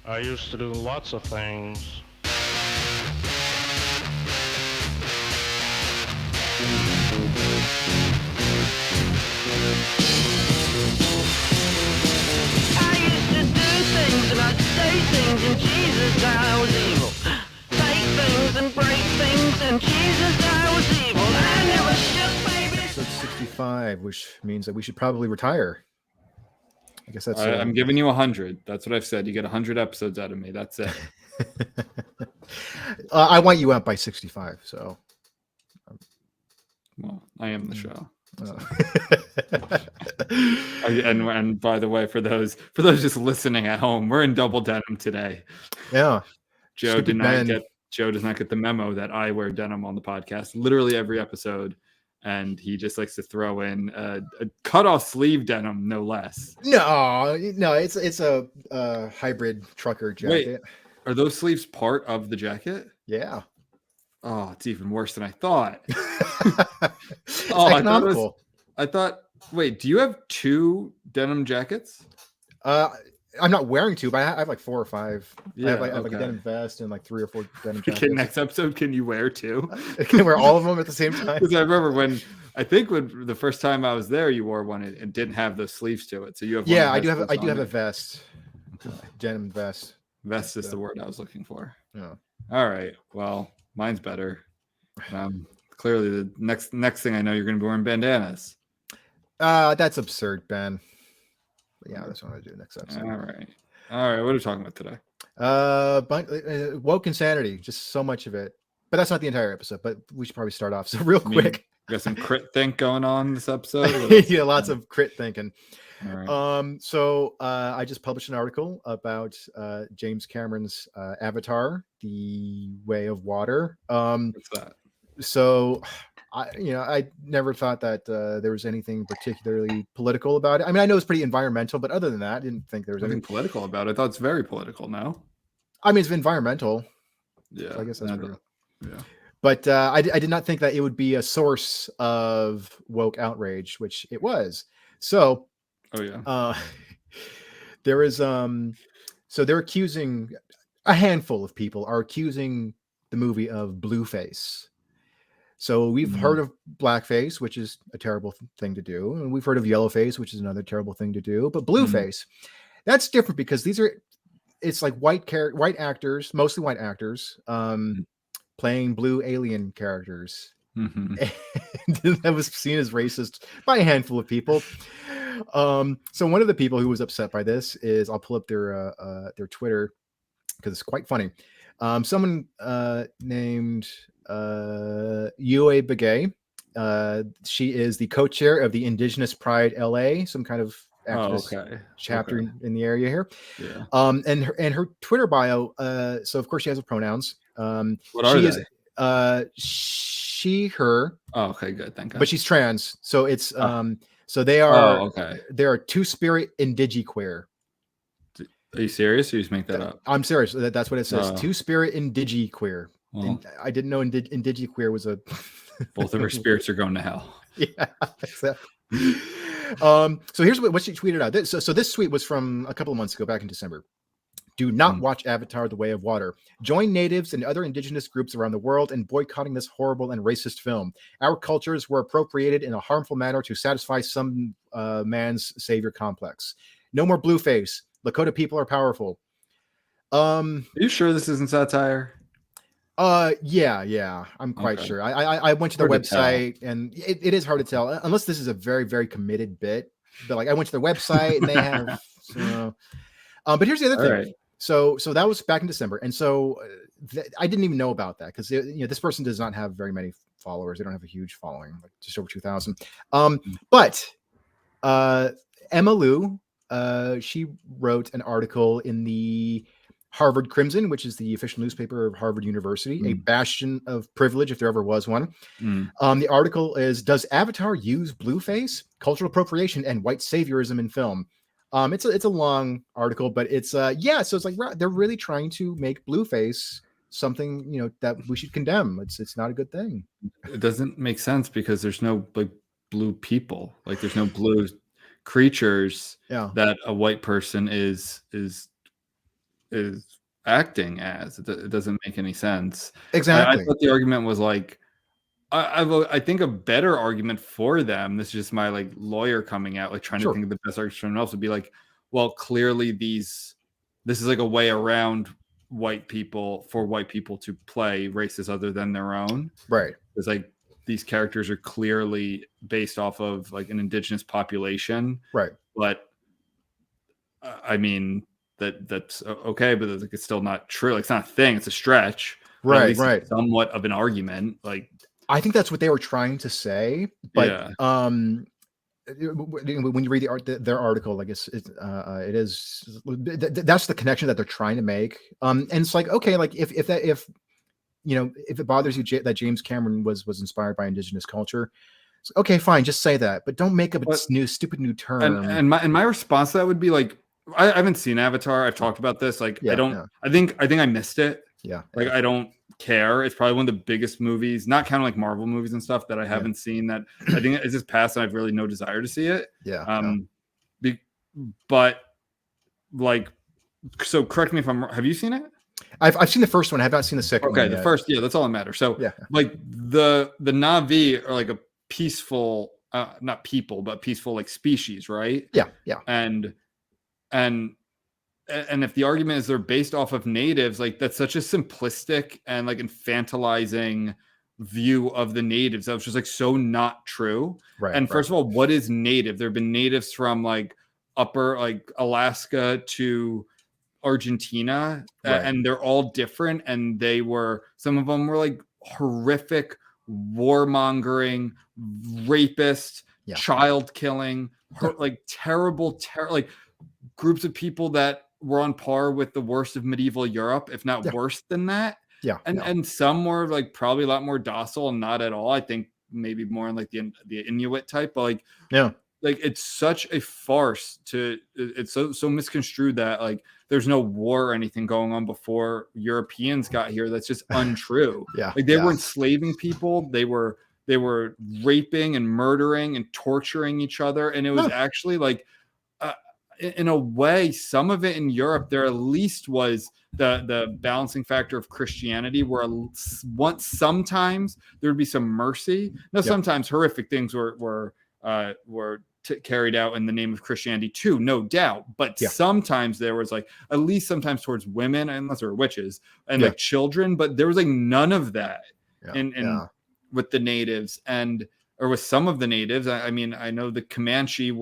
I used to do lots of things. I used to do things and I'd say things and Jesus I was evil. Say things and break things and Jesus I was evil. I never shook baby. Episode 65, which means that we should probably retire. I guess that's. I'm giving you 100. That's what I've said. You get 100 episodes out of me. That's it. I want you out by 65. So. Well, I am the show. Oh. And by the way, for those just listening at home, we're in double denim today. Yeah. Joe does not get the memo that I wear denim on the podcast literally every episode, and he just likes to throw in a cut-off sleeve denim, no less. No, it's a hybrid trucker jacket. Wait, are those sleeves part of the jacket? Yeah. Oh, it's even worse than I thought. It's economical. I thought. Wait, do you have 2 denim jackets? I'm not wearing 2, but I have like 4 or 5. Yeah, I have like a denim vest and like 3 or 4 denim jackets. Okay, next episode, can you wear 2? Can I wear all of them at the same time? Because I remember when the first time I was there, you wore one and didn't have the sleeves to it. So you have. Yeah, I do have a vest, denim vest. Vest is the word I was looking for. Yeah. All right. Well, mine's better. Clearly, the next thing I know, you're going to be wearing bandanas. That's absurd, Ben. But yeah, that's what I do next episode. All right. What are we talking about today? Woke insanity, just so much of it. But that's not the entire episode. But we should probably start off. So real quick, got some crit think going on this episode. Yeah, lots of crit thinking. All right. So I just published an article about James Cameron's Avatar: The Way of Water. What's that? So I never thought that there was anything particularly political about it. I mean, I know it's pretty environmental, but other than that, I didn't think there was anything political about it. I thought it's very political now. I mean, it's environmental. Yeah. So I guess that's true. Yeah. But I did not think that it would be a source of woke outrage, which it was. So, there is so they're accusing, a handful of people are accusing the movie of blueface. So we've heard of blackface, which is a terrible thing to do, and we've heard of yellowface, which is another terrible thing to do. But blueface, that's different because it's like white actors, mostly white actors, playing blue alien characters. And that was seen as racist by a handful of people. So one of the people who was upset by this is, I'll pull up their Twitter because it's quite funny. Someone named Yue Begay. She is the co-chair of the Indigenous Pride LA, some kind of activist chapter in the area here. Yeah. And her Twitter bio. So of course she has her pronouns. What are they? She, her. Oh, okay, good. Thank God. But she's trans, so it's so they are. Oh, okay. They are two-spirit indigiqueer. Are you serious? Or you just make that up? I'm serious. That's what it says. Two-spirit indigiquear. Well, I didn't know indigiqueer was a. Both of her spirits are going to hell. Yeah. Exactly. So here's what she tweeted out. So this tweet was from a couple of months ago, back in December. Do not watch Avatar: The Way of Water. Join natives and other indigenous groups around the world in boycotting this horrible and racist film. Our cultures were appropriated in a harmful manner to satisfy some man's savior complex. No more blueface. Lakota people are powerful. Are you sure this isn't satire? Yeah. I'm quite sure. I went to their website and it is hard to tell unless this is a very, very committed bit. But like I went to their website and they have. But here's the other thing. Right. So that was back in December, and so I didn't even know about that because this person does not have very many followers. They don't have a huge following, like just over 2,000. But Emma Lou, she wrote an article in the Harvard Crimson, which is the official newspaper of Harvard University, a bastion of privilege if there ever was one. The article is, does Avatar use blueface, cultural appropriation, and white saviorism in film? It's a long article, but it's so it's like they're really trying to make blueface something that we should condemn. It's not a good thing. It doesn't make sense because there's no like blue people, like there's no blue creatures that a white person is is acting as. It doesn't make any sense. Exactly. I thought the argument was like, I think a better argument for them, this is just my like lawyer coming out, like trying to think of the best argument for else, would be like, well, clearly this is like a way around white people for white people to play races other than their own. Right. It's like these characters are clearly based off of like an indigenous population. Right. But I mean, that's okay, but it's still not true. Like, it's not a thing, it's a stretch. Right. Right. Somewhat of an argument. Like, I think that's what they were trying to say. But when you read their article, like it is that's the connection that they're trying to make. And it's like, okay, like if it bothers you that James Cameron was inspired by indigenous culture, it's okay, fine, just say that, but don't make up a stupid new term. And my response to that would be like, I haven't seen Avatar. I've talked about this. Like, I think I missed it. Yeah. Like, I don't care. It's probably one of the biggest movies, not kind of like Marvel movies and stuff, that I haven't seen, that I think it's just past and I have really no desire to see it. Yeah. But like, so correct me if I'm wrong. Have you seen it? I've seen the first one. I have not seen the second one. Okay, the first, that's all that matters. So like the Na'vi are like a peaceful, not people, but peaceful like species, right? Yeah. Yeah. And if the argument is they're based off of natives, like that's such a simplistic and like infantilizing view of the natives. That was just like so not true. Right. And first of all, what is native? There have been natives from like upper like Alaska to Argentina, and they're all different. And some of them were like horrific, warmongering, rapist, child killing, like terrible, like groups of people that were on par with the worst of medieval Europe, if not worse than that. Yeah. And some were like probably a lot more docile and not at all. I think maybe more in like the Inuit type, but like, like it's such a farce it's so misconstrued that like there's no war or anything going on before Europeans got here. That's just untrue. Like they were enslaving people. They were raping and murdering and torturing each other. And it was actually like, in a way, some of it in Europe, there at least was the balancing factor of Christianity, where sometimes there would be some mercy. Now, sometimes horrific things were carried out in the name of Christianity too, no doubt. But sometimes there was like, at least sometimes towards women, unless they were witches, and like children. But there was like none of that in with the natives or with some of the natives. I mean, I know the Comanche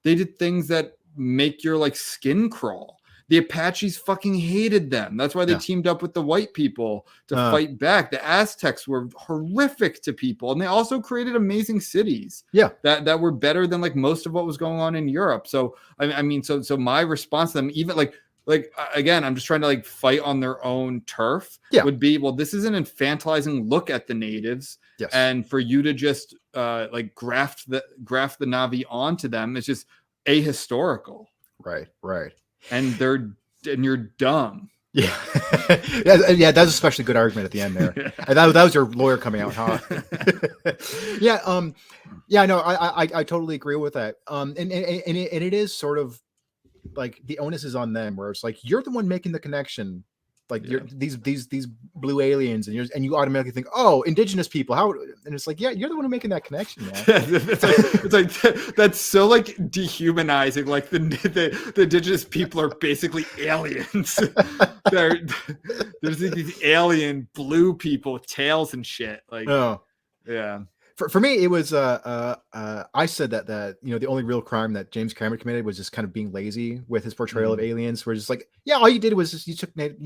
they did things that make your like skin crawl. The Apaches fucking hated them. That's why they teamed up with the white people to fight back. The Aztecs were horrific to people, and they also created amazing cities. That were better than like most of what was going on in Europe. So I mean, so my response to them, even like again, I'm just trying to like fight on their own turf. Would be, well, this is an infantilizing look at the natives, and for you to just like graft the Na'vi onto them is just ahistorical. Right. And you're dumb. Yeah. That's especially good argument at the end there. And that was your lawyer coming out, huh? No, I totally agree with that. And it is sort of like the onus is on them, where it's like you're the one making the connection. Like you're these blue aliens, and you automatically think, oh, indigenous people. How? And it's like, yeah, you're the one who making that connection, man. it's like that's so like dehumanizing. Like the indigenous people are basically aliens. There's these alien blue people with tails and shit. Like, For me, it was I said that the only real crime that James Cameron committed was just kind of being lazy with his portrayal of aliens. Where just like, all you did was just you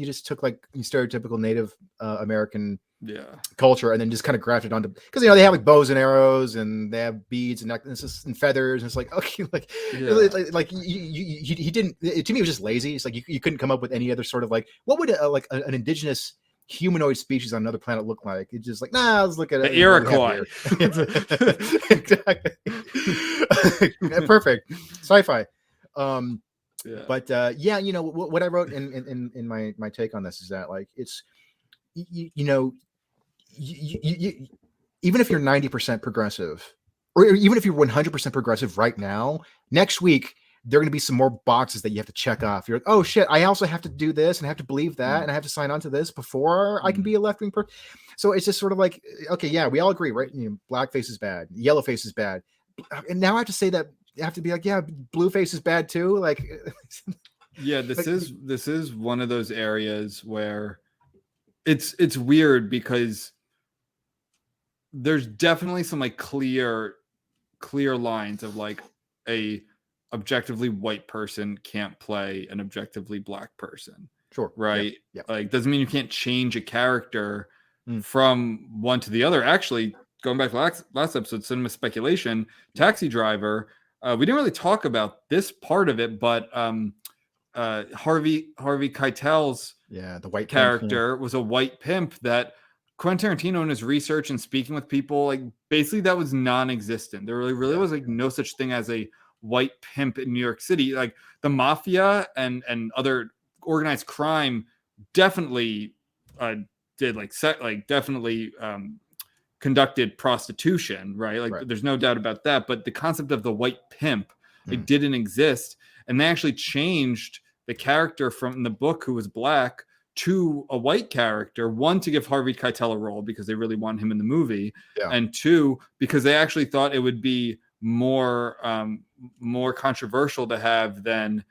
just took like stereotypical Native American culture and then just kind of grafted onto, because they have like bows and arrows and they have beads and necklaces and feathers, and it's like, okay, like he didn't. To me, it was just lazy. It's like you couldn't come up with any other sort of like, what would an indigenous humanoid species on another planet look like? It's just like, let's look at it. Iroquois. Exactly. Perfect. Sci-fi. But what I wrote in my take on this is that like it's you even if you're 90% progressive, or even if you're 100% progressive right now, next week there are going to be some more boxes that you have to check off. You're like, oh shit, I also have to do this and I have to believe that and I have to sign on to this before I can be a left-wing person. So it's just sort of like, okay, yeah, we all agree, right? Blackface is bad, yellowface is bad, and now I have to say that I have to be like, yeah, blueface is bad too. Like, yeah, this is one of those areas where it's weird because there's definitely some like clear lines of like a objectively white person can't play an objectively black person. Sure. Right. Yeah. Like doesn't mean you can't change a character from one to the other. Actually, going back to last episode, Cinema Speculation, Taxi Driver, we didn't really talk about this part of it, but Harvey Keitel's the white character was a white pimp that Quentin Tarantino in his research and speaking with people, like basically that was non-existent. There really was like no such thing as a white pimp in New York City. Like the mafia and other organized crime definitely conducted prostitution, right? Like there's no doubt about that. But the concept of the white pimp, it didn't exist. And they actually changed the character from the book who was black to a white character, one to give Harvey Keitel a role because they really want him in the movie, and two because they actually thought it would be more controversial to have than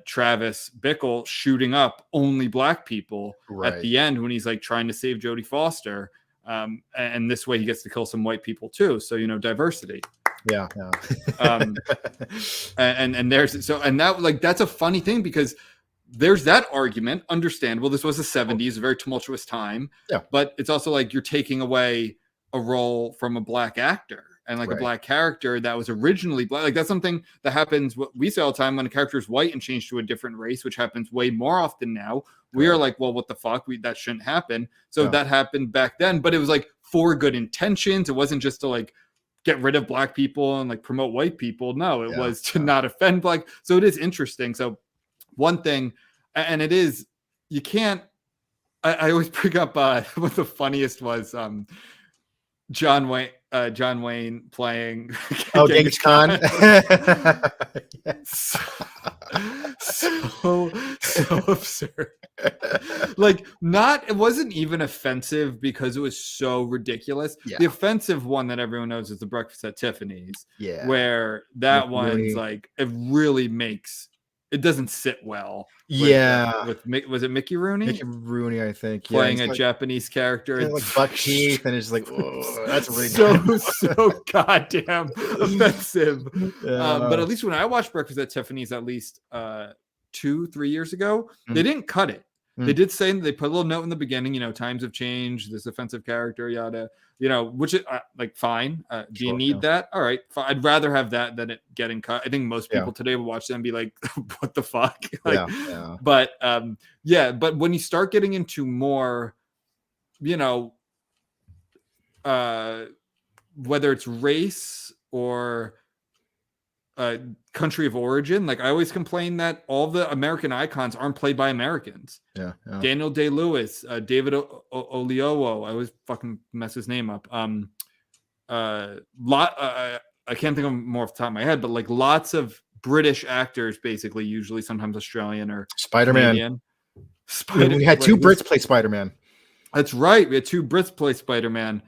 Travis Bickle shooting up only black people at the end when he's like trying to save Jodie Foster, and this way he gets to kill some white people too. So diversity. And that's a funny thing because there's that argument. Understandable. This was the 70s, a very tumultuous time. But it's also like you're taking away a role from a black actor and like a black character that was originally black. Like that's something that happens. What we say all the time when a character is white and changed to a different race, which happens way more often now. We are like, well, what the fuck? That shouldn't happen. So that happened back then, but it was like for good intentions. It wasn't just to like get rid of black people and like promote white people. No, it was to not offend black. So it is interesting. So one thing, and it is, you can't, I always bring up what the funniest was John Wayne playing Genghis Khan. so absurd. Like it wasn't even offensive because it was so ridiculous. The offensive one that everyone knows is the Breakfast at Tiffany's. Where that one's like it really makes it doesn't sit well. Was it Mickey Rooney? Mickey Rooney, I think. Playing a Japanese character. Like buck teeth, and it's like, oh, that's really so goddamn offensive. But at least when I watched Breakfast at Tiffany's, at least 2-3 years ago, they didn't cut it. They did say they put a little note in the beginning, times have changed, this offensive character, yada, which is like fine. Do you need that? All right, fine. I'd rather have that than it getting cut. I think most people today will watch that and be like, what the fuck? Like, but but when you start getting into more, whether it's race or country of origin, like I always complain that all the American icons aren't played by Americans. Daniel Day-Lewis, David Oyelowo, I always fucking mess his name up. I can't think of more off the top of my head, but like lots of British actors, basically, usually sometimes Australian or Spider-Man. We had two Brits play Spider-Man. That's right. We had two Brits play Spider-Man.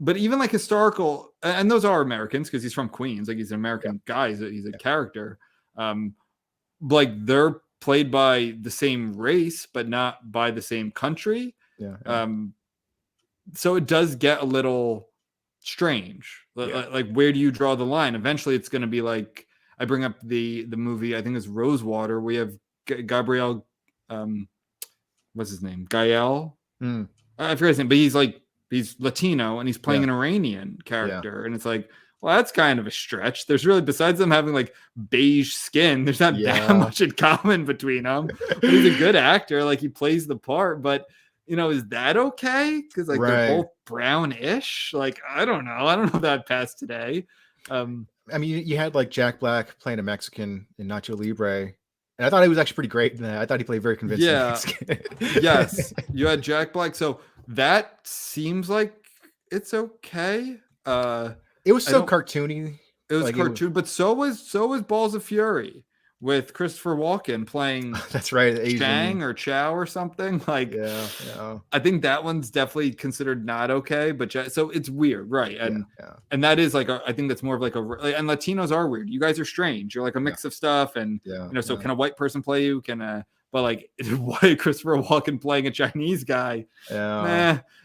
But even like historical, and those are Americans because he's from Queens, like he's an American guy, he's a character. Like they're played by the same race, but not by the same country. So it does get a little strange. Like where do you draw the line? Eventually, it's going to be like I bring up the movie. I think it's Rosewater. We have Gabriel, what's his name? Gael. I forget his name, but he's Latino and he's playing an Iranian character. And it's like, well, that's kind of a stretch. There's really, besides them having like beige skin, there's not that much in common between them. But he's a good actor. Like he plays the part, but is that okay? Because like they're both brownish. Like, I don't know. I don't know if that passed today. I mean, you had like Jack Black playing a Mexican in Nacho Libre. And I thought he was actually pretty great in that. I thought he played very convincing. Yes. You had Jack Black. So that seems like it's okay. It was so cartoony. It was cartoon, but so was Balls of Fury with Christopher Walken playing. That's right, Chang or Chow or something. Like, yeah. I think that one's definitely considered not okay. But so it's weird, right? And yeah. and that is like I think that's more of like and Latinos are weird. You guys are strange. You're like a mix of stuff, and so can a white person play you? But like white Christopher Walken playing a Chinese guy,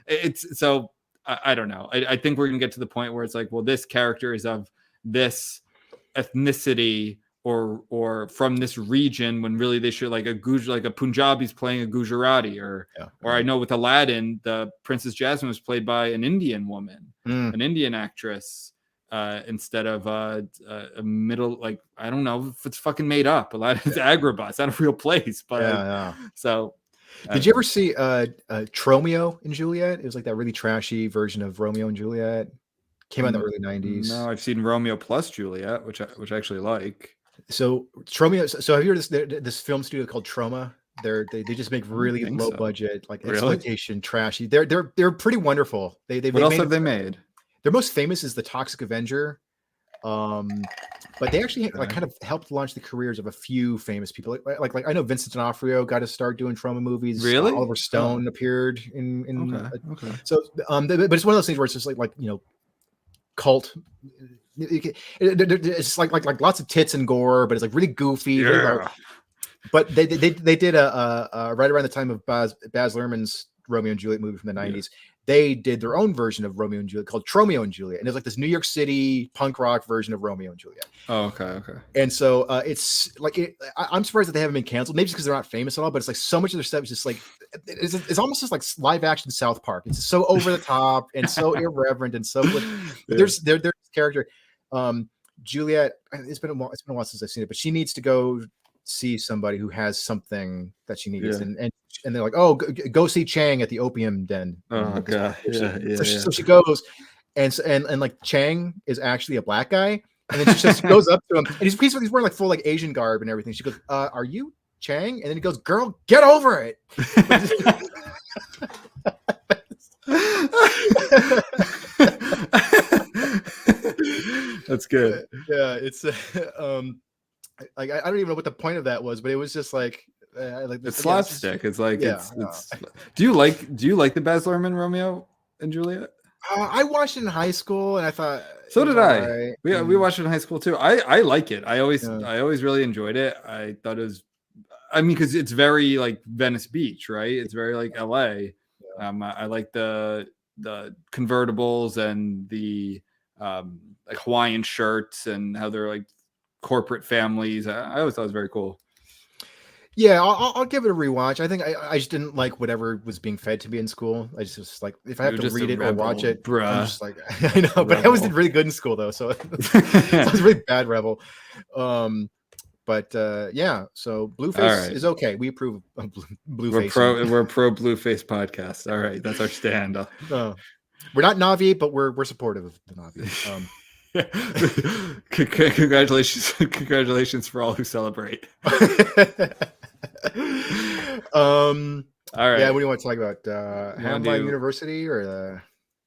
it's so I don't know. I think we're gonna get to the point where it's like, well, this character is of this ethnicity or from this region, when really they should like a Punjabi's playing a Gujarati, or I know with Aladdin, the Princess Jasmine was played by an Indian woman, an Indian actress, instead of a middle, like, I don't know if it's fucking made up. Aladdin's Agrabah. It's not a real place, but so. Did you ever see Tromeo and Juliet? It was like that really trashy version of Romeo and Juliet. Came out in the early 90s. No, I've seen Romeo plus Juliet, which I actually like. So Tromeo. So have you heard this film studio called Troma? They just make really low budget, like exploitation, trashy. They're pretty wonderful. What else have they made? Their most famous is The Toxic Avenger. But they actually like kind of helped launch the careers of a few famous people. Like I know Vincent D'Onofrio got to start doing Troma movies. Really? Oliver Stone appeared in. Okay. So, but it's one of those things where it's just like cult. It's like lots of tits and gore, but it's like really goofy. Yeah. But they did a right around the time of Baz Luhrmann's Romeo and Juliet movie from the 90s. They did their own version of Romeo and Juliet called Tromeo and Juliet, and it's like this New York City punk rock version of Romeo and Juliet. Oh, okay. And so it's like I'm surprised that they haven't been canceled. Maybe because they're not famous at all, but it's like so much of their stuff is just like it's almost just like live action South Park. It's so over the top and so irreverent and so. There's character, Juliet. It's been a while since I've seen it, but she needs to go see somebody who has something that she needs, and they're like, oh, go see Chang at the opium den. Oh god. So she goes, and like Chang is actually a black guy, and then she just goes up to him, and he's wearing like full like Asian garb and everything. She goes, are you Chang? And then he goes, girl, get over it. That's good. Yeah, it's like I don't even know what the point of that was, but it was just like it's slapstick. It's like it's. Do you like the Baz Luhrmann Romeo and Juliet? I watched it in high school, and I thought so did I. Right. We watched it in high school too. I like it. I always really enjoyed it. I thought it was. I mean, because it's very like Venice Beach, right? It's very like LA. I like the convertibles and the like Hawaiian shirts and how they're like corporate families. I always thought it was very cool. Yeah, I'll give it a rewatch. I think I just didn't like whatever was being fed to me in school. I just like, if I have to read it or watch it, I'm just like, I know, but I was really good in school though, so I was really bad rebel. But yeah, so Blueface is okay. We approve of Blueface. We're pro Blueface podcast. All right, that's our stand. We're not Navi, but we're supportive of the Navi. Congratulations for all who celebrate. All right. Yeah, what do you want to talk about? Hamline University or the?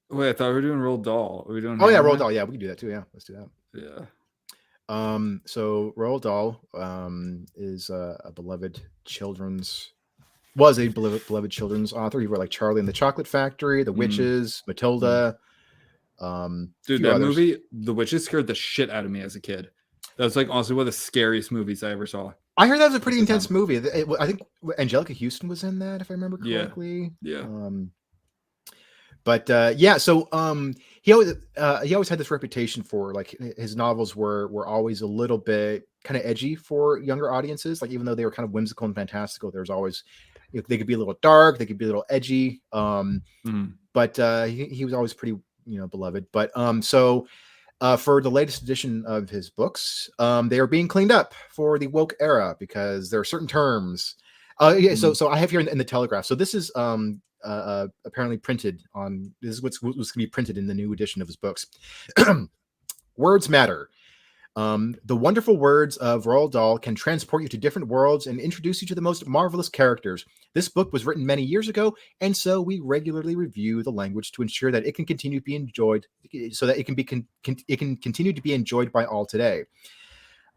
Wait, I thought we were doing Roald Dahl. Are we doing? Oh yeah, Roald Dahl. Yeah, we can do that too. Yeah, let's do that. Yeah. So Roald Dahl is a beloved children's author. He wrote like Charlie and the Chocolate Factory, The Witches, Matilda. Dude, that movie, The Witches, scared the shit out of me as a kid. That was like honestly one of the scariest movies I ever saw. I heard that was a pretty intense movie. I think Angelica Houston was in that, if I remember correctly. Yeah. So he always had this reputation for like his novels were always a little bit kind of edgy for younger audiences. Like even though they were kind of whimsical and fantastical, there's always they could be a little dark, they could be a little edgy. But he was always pretty beloved. But for the latest edition of his books, they are being cleaned up for the woke era because there are certain terms. So I have here in the Telegraph. So this is apparently printed on. This is what's going to be printed in the new edition of his books. Words matter. The wonderful words of Roald Dahl can transport you to different worlds and introduce you to the most marvelous characters. This book was written many years ago, and so we regularly review the language to ensure that it can continue to be enjoyed, so that it can continue to be enjoyed by all today.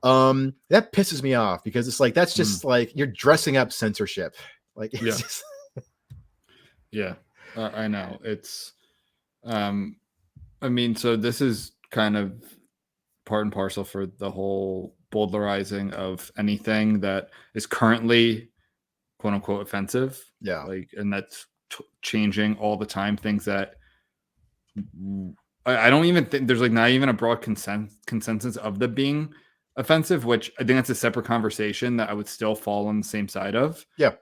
That pisses me off because it's like that's just like you're dressing up censorship. Like, it's just... I know it's. I mean, so this is kind of part and parcel for the whole bowdlerizing of anything that is currently quote unquote offensive. Yeah. Like, and that's changing all the time. Things that I don't even think there's like not even a broad consensus of them being offensive, which I think that's a separate conversation that I would still fall on the same side of. Yeah.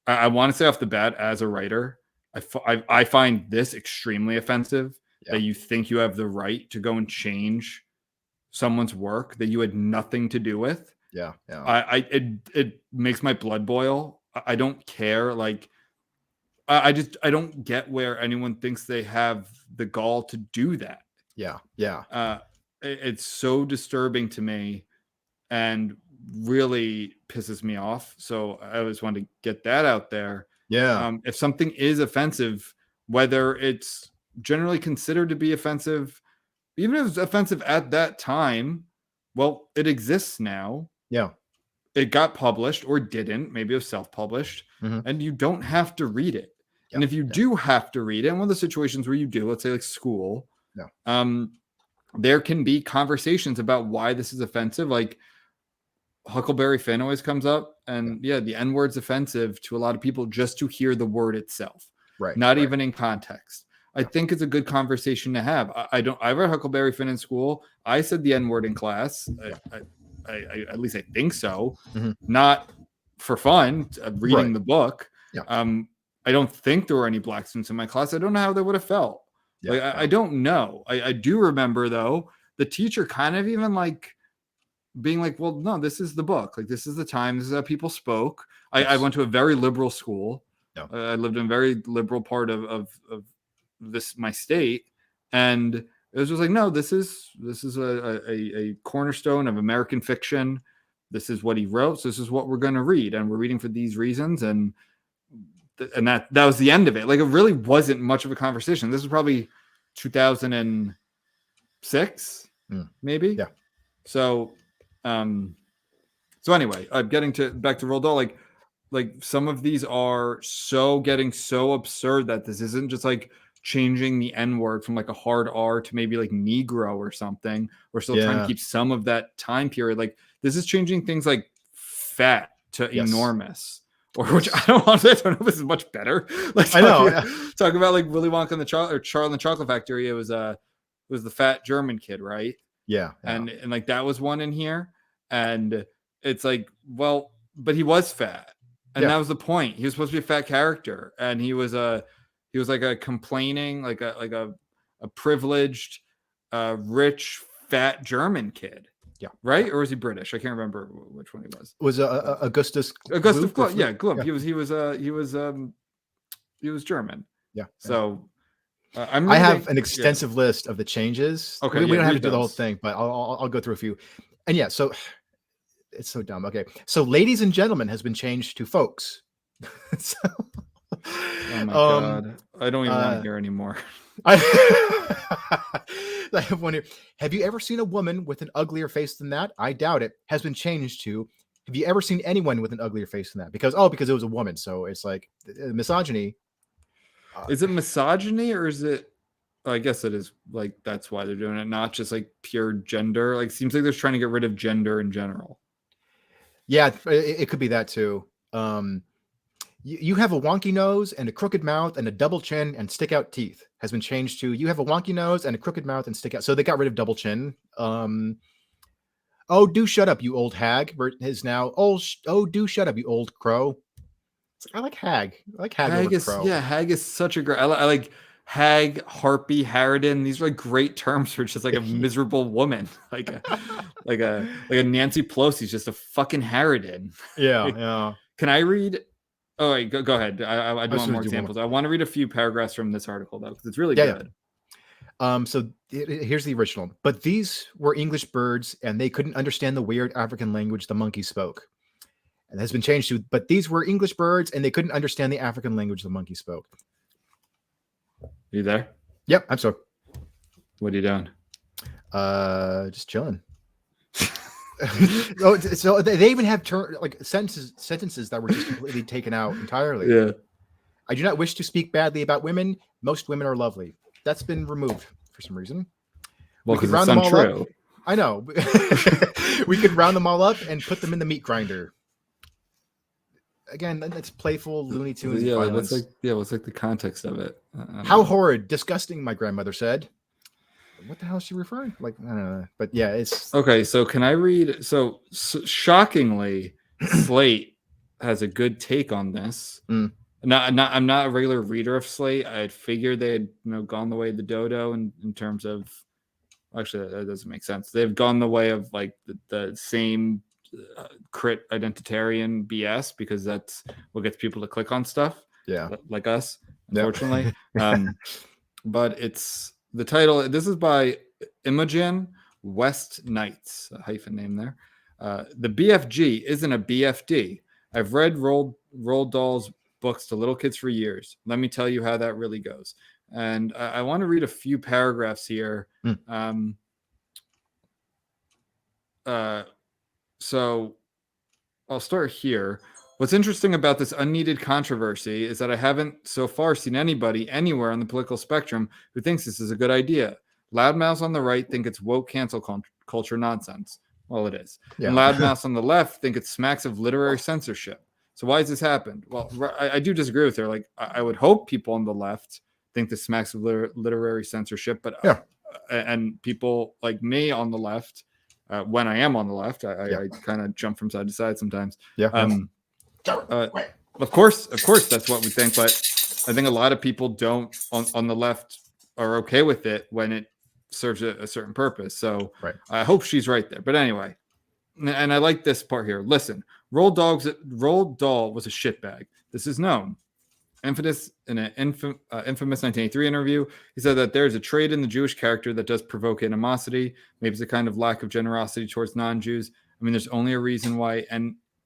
I want to say off the bat, as a writer, I find this extremely offensive. That you think you have the right to go and change someone's work that you had nothing to do with. It makes my blood boil. I don't care. Like, I don't get where anyone thinks they have the gall to do that. It's so disturbing to me and really pisses me off. So I always want to get that out there. If something is offensive, whether it's generally considered to be offensive, even if it's offensive at that time, well, it exists now. It got published or didn't. Maybe it was self-published, and you don't have to read it. And if you do have to read it, and one of the situations where you do, let's say like school, there can be conversations about why this is offensive. Like Huckleberry Finn always comes up, and the N-word's offensive to a lot of people just to hear the word itself, not even in context. I think it's a good conversation to have. I read Huckleberry Finn in school. I said the N-word in class. I at least I think so. Not for fun, reading the book. I don't think there were any black students in my class. I don't know how they would have felt. I don't know. I do remember, though, the teacher kind of even like being like, well, no, this is the book. Like, this is the time. This is how people spoke. I went to a very liberal school. I lived in a very liberal part of this my state, and it was just like, no, this is a cornerstone of American fiction. This is what he wrote, so this is what we're going to read, and we're reading for these reasons, and that was the end of it. Like, it really wasn't much of a conversation. This was probably 2006 maybe. So anyway, I'm getting back to Roald Dahl. Like some of these are getting so absurd that this isn't just like changing the N-word from like a hard R to maybe like Negro or something. We're still trying to keep some of that time period. Like, this is changing things like fat to enormous, or which I don't know if this is much better. Like, talk about like Willy Wonka and Charlie and the Chocolate Factory. It was the fat German kid, right? And like that was one in here, and it's like, well, but he was fat, and that was the point. He was supposed to be a fat character, and he was like a complaining, like a privileged, rich, fat German kid. Right? Or was he British? I can't remember which one he was. Was Augustus Gloop? Yeah, Gloop. He was German. So I have an extensive list of the changes. Okay, we don't have to do the whole thing, but I'll go through a few. And so it's so dumb. Okay, so ladies and gentlemen has been changed to folks. Oh my god! I don't even want to hear anymore. I have one here. Have you ever seen a woman with an uglier face than that? I doubt it. Has been changed to, have you ever seen anyone with an uglier face than that? Because it was a woman, so it's like misogyny. Is it misogyny, or is it? I guess it is. Like, that's why they're doing it, not just like pure gender. Like, seems like they're trying to get rid of gender in general. Yeah, it could be that too. You have a wonky nose and a crooked mouth and a double chin and stick out teeth has been changed to, you have a wonky nose and a crooked mouth and stick out. So they got rid of double chin. Oh, do shut up, you old hag. Is now, oh, do shut up, you old crow. I like hag. I like hag over crow. Yeah, hag is such a great, I like hag, harpy, harridan. These are like great terms for just like a miserable woman. like a Nancy Pelosi's just a fucking harridan. Yeah. Can I read? Oh, wait, go ahead. I do want more examples. I want to read a few paragraphs from this article, though, because it's really good. So here's the original. But these were English birds, and they couldn't understand the weird African language the monkey spoke. And it has been changed to, but these were English birds, and they couldn't understand the African language the monkey spoke. You there? Yep, I'm sorry. What are you doing? Just chilling. So they even have sentences that were just completely taken out entirely. Yeah. I do not wish to speak badly about women. Most women are lovely. That's been removed for some reason. Well, because it's untrue. Up. I know. We could round them all up and put them in the meat grinder. Again, that's playful Looney Tunes violence. What's the context of it? How horrid, disgusting, my grandmother said. What the hell is she referring? Like, I don't know. But yeah, it's okay. So can I read? So shockingly, Slate has a good take on this. I'm not a regular reader of Slate. I had figured they had gone the way of the dodo in terms of. Actually, that doesn't make sense. They've gone the way of like the same crit identitarian BS because that's what gets people to click on stuff. Yeah, like us, unfortunately. But it's the title. This is by Imogen West Knights, a hyphen name there. The BFG isn't a BFD. I've read Roald Dahl's books to little kids for years. Let me tell you how that really goes. And I want to read a few paragraphs here. So I'll start here. What's interesting about this unneeded controversy is that I haven't so far seen anybody anywhere on the political spectrum who thinks this is a good idea. Loudmouths on the right think it's woke cancel culture nonsense. Well, it is. Yeah. And loudmouths on the left think it smacks of literary censorship. So why has this happened? Well, I do disagree with her. Like, I would hope people on the left think this smacks of literary censorship, but and people like me on the left, when I am on the left, I kind of jump from side to side sometimes. Yeah. Of course, that's what we think. But I think a lot of people don't on the left are okay with it when it serves a certain purpose. So I hope she's right there. But anyway, and I like this part here. Listen, Roald Dahl was a shitbag. This is known. Infamous in an infamous 1983 interview, he said that there's a trait in the Jewish character that does provoke animosity. Maybe it's a kind of lack of generosity towards non-Jews. I mean, there's only a reason why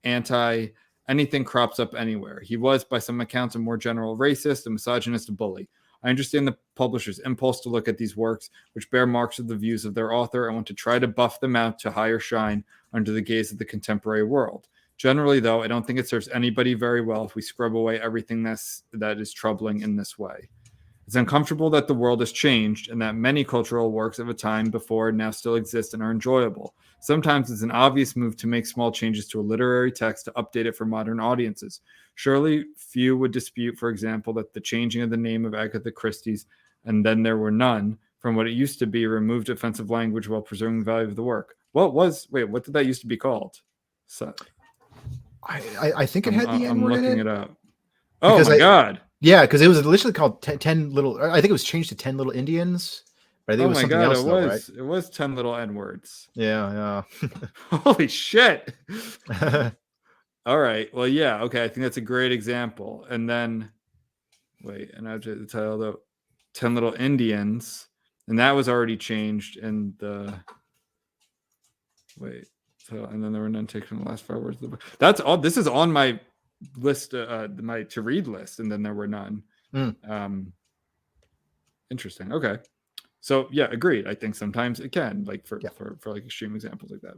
anything crops up anywhere. He was, by some accounts, a more general racist, a misogynist, a bully. I understand the publisher's impulse to look at these works, which bear marks of the views of their author, and want to try to buff them out to higher shine under the gaze of the contemporary world. Generally, though, I don't think it serves anybody very well if we scrub away everything that is troubling in this way. It's uncomfortable that the world has changed and that many cultural works of a time before now still exist and are enjoyable. Sometimes it's an obvious move to make small changes to a literary text to update it for modern audiences. Surely few would dispute, for example, that the changing of the name of Agatha Christie's and Then There Were None from what it used to be removed offensive language while preserving the value of the work. What did that used to be called? So, I think it had the N word in it. I'm looking it up. Oh my God. Yeah, because it was literally called 10 Little. I think it was changed to 10 Little Indians. But I think it was something else. Right? It was 10 Little N words. Yeah. Holy shit. All right. Well, yeah. Okay. I think that's a great example. And then, and I have to title though, 10 Little Indians, and that was already changed in the. So, and then there were none taken from the last 5 words of the book. That's all. This is on my list, my to read list, and then there were none. Interesting. Okay. So yeah, agreed. I think sometimes it can, like for like extreme examples like that.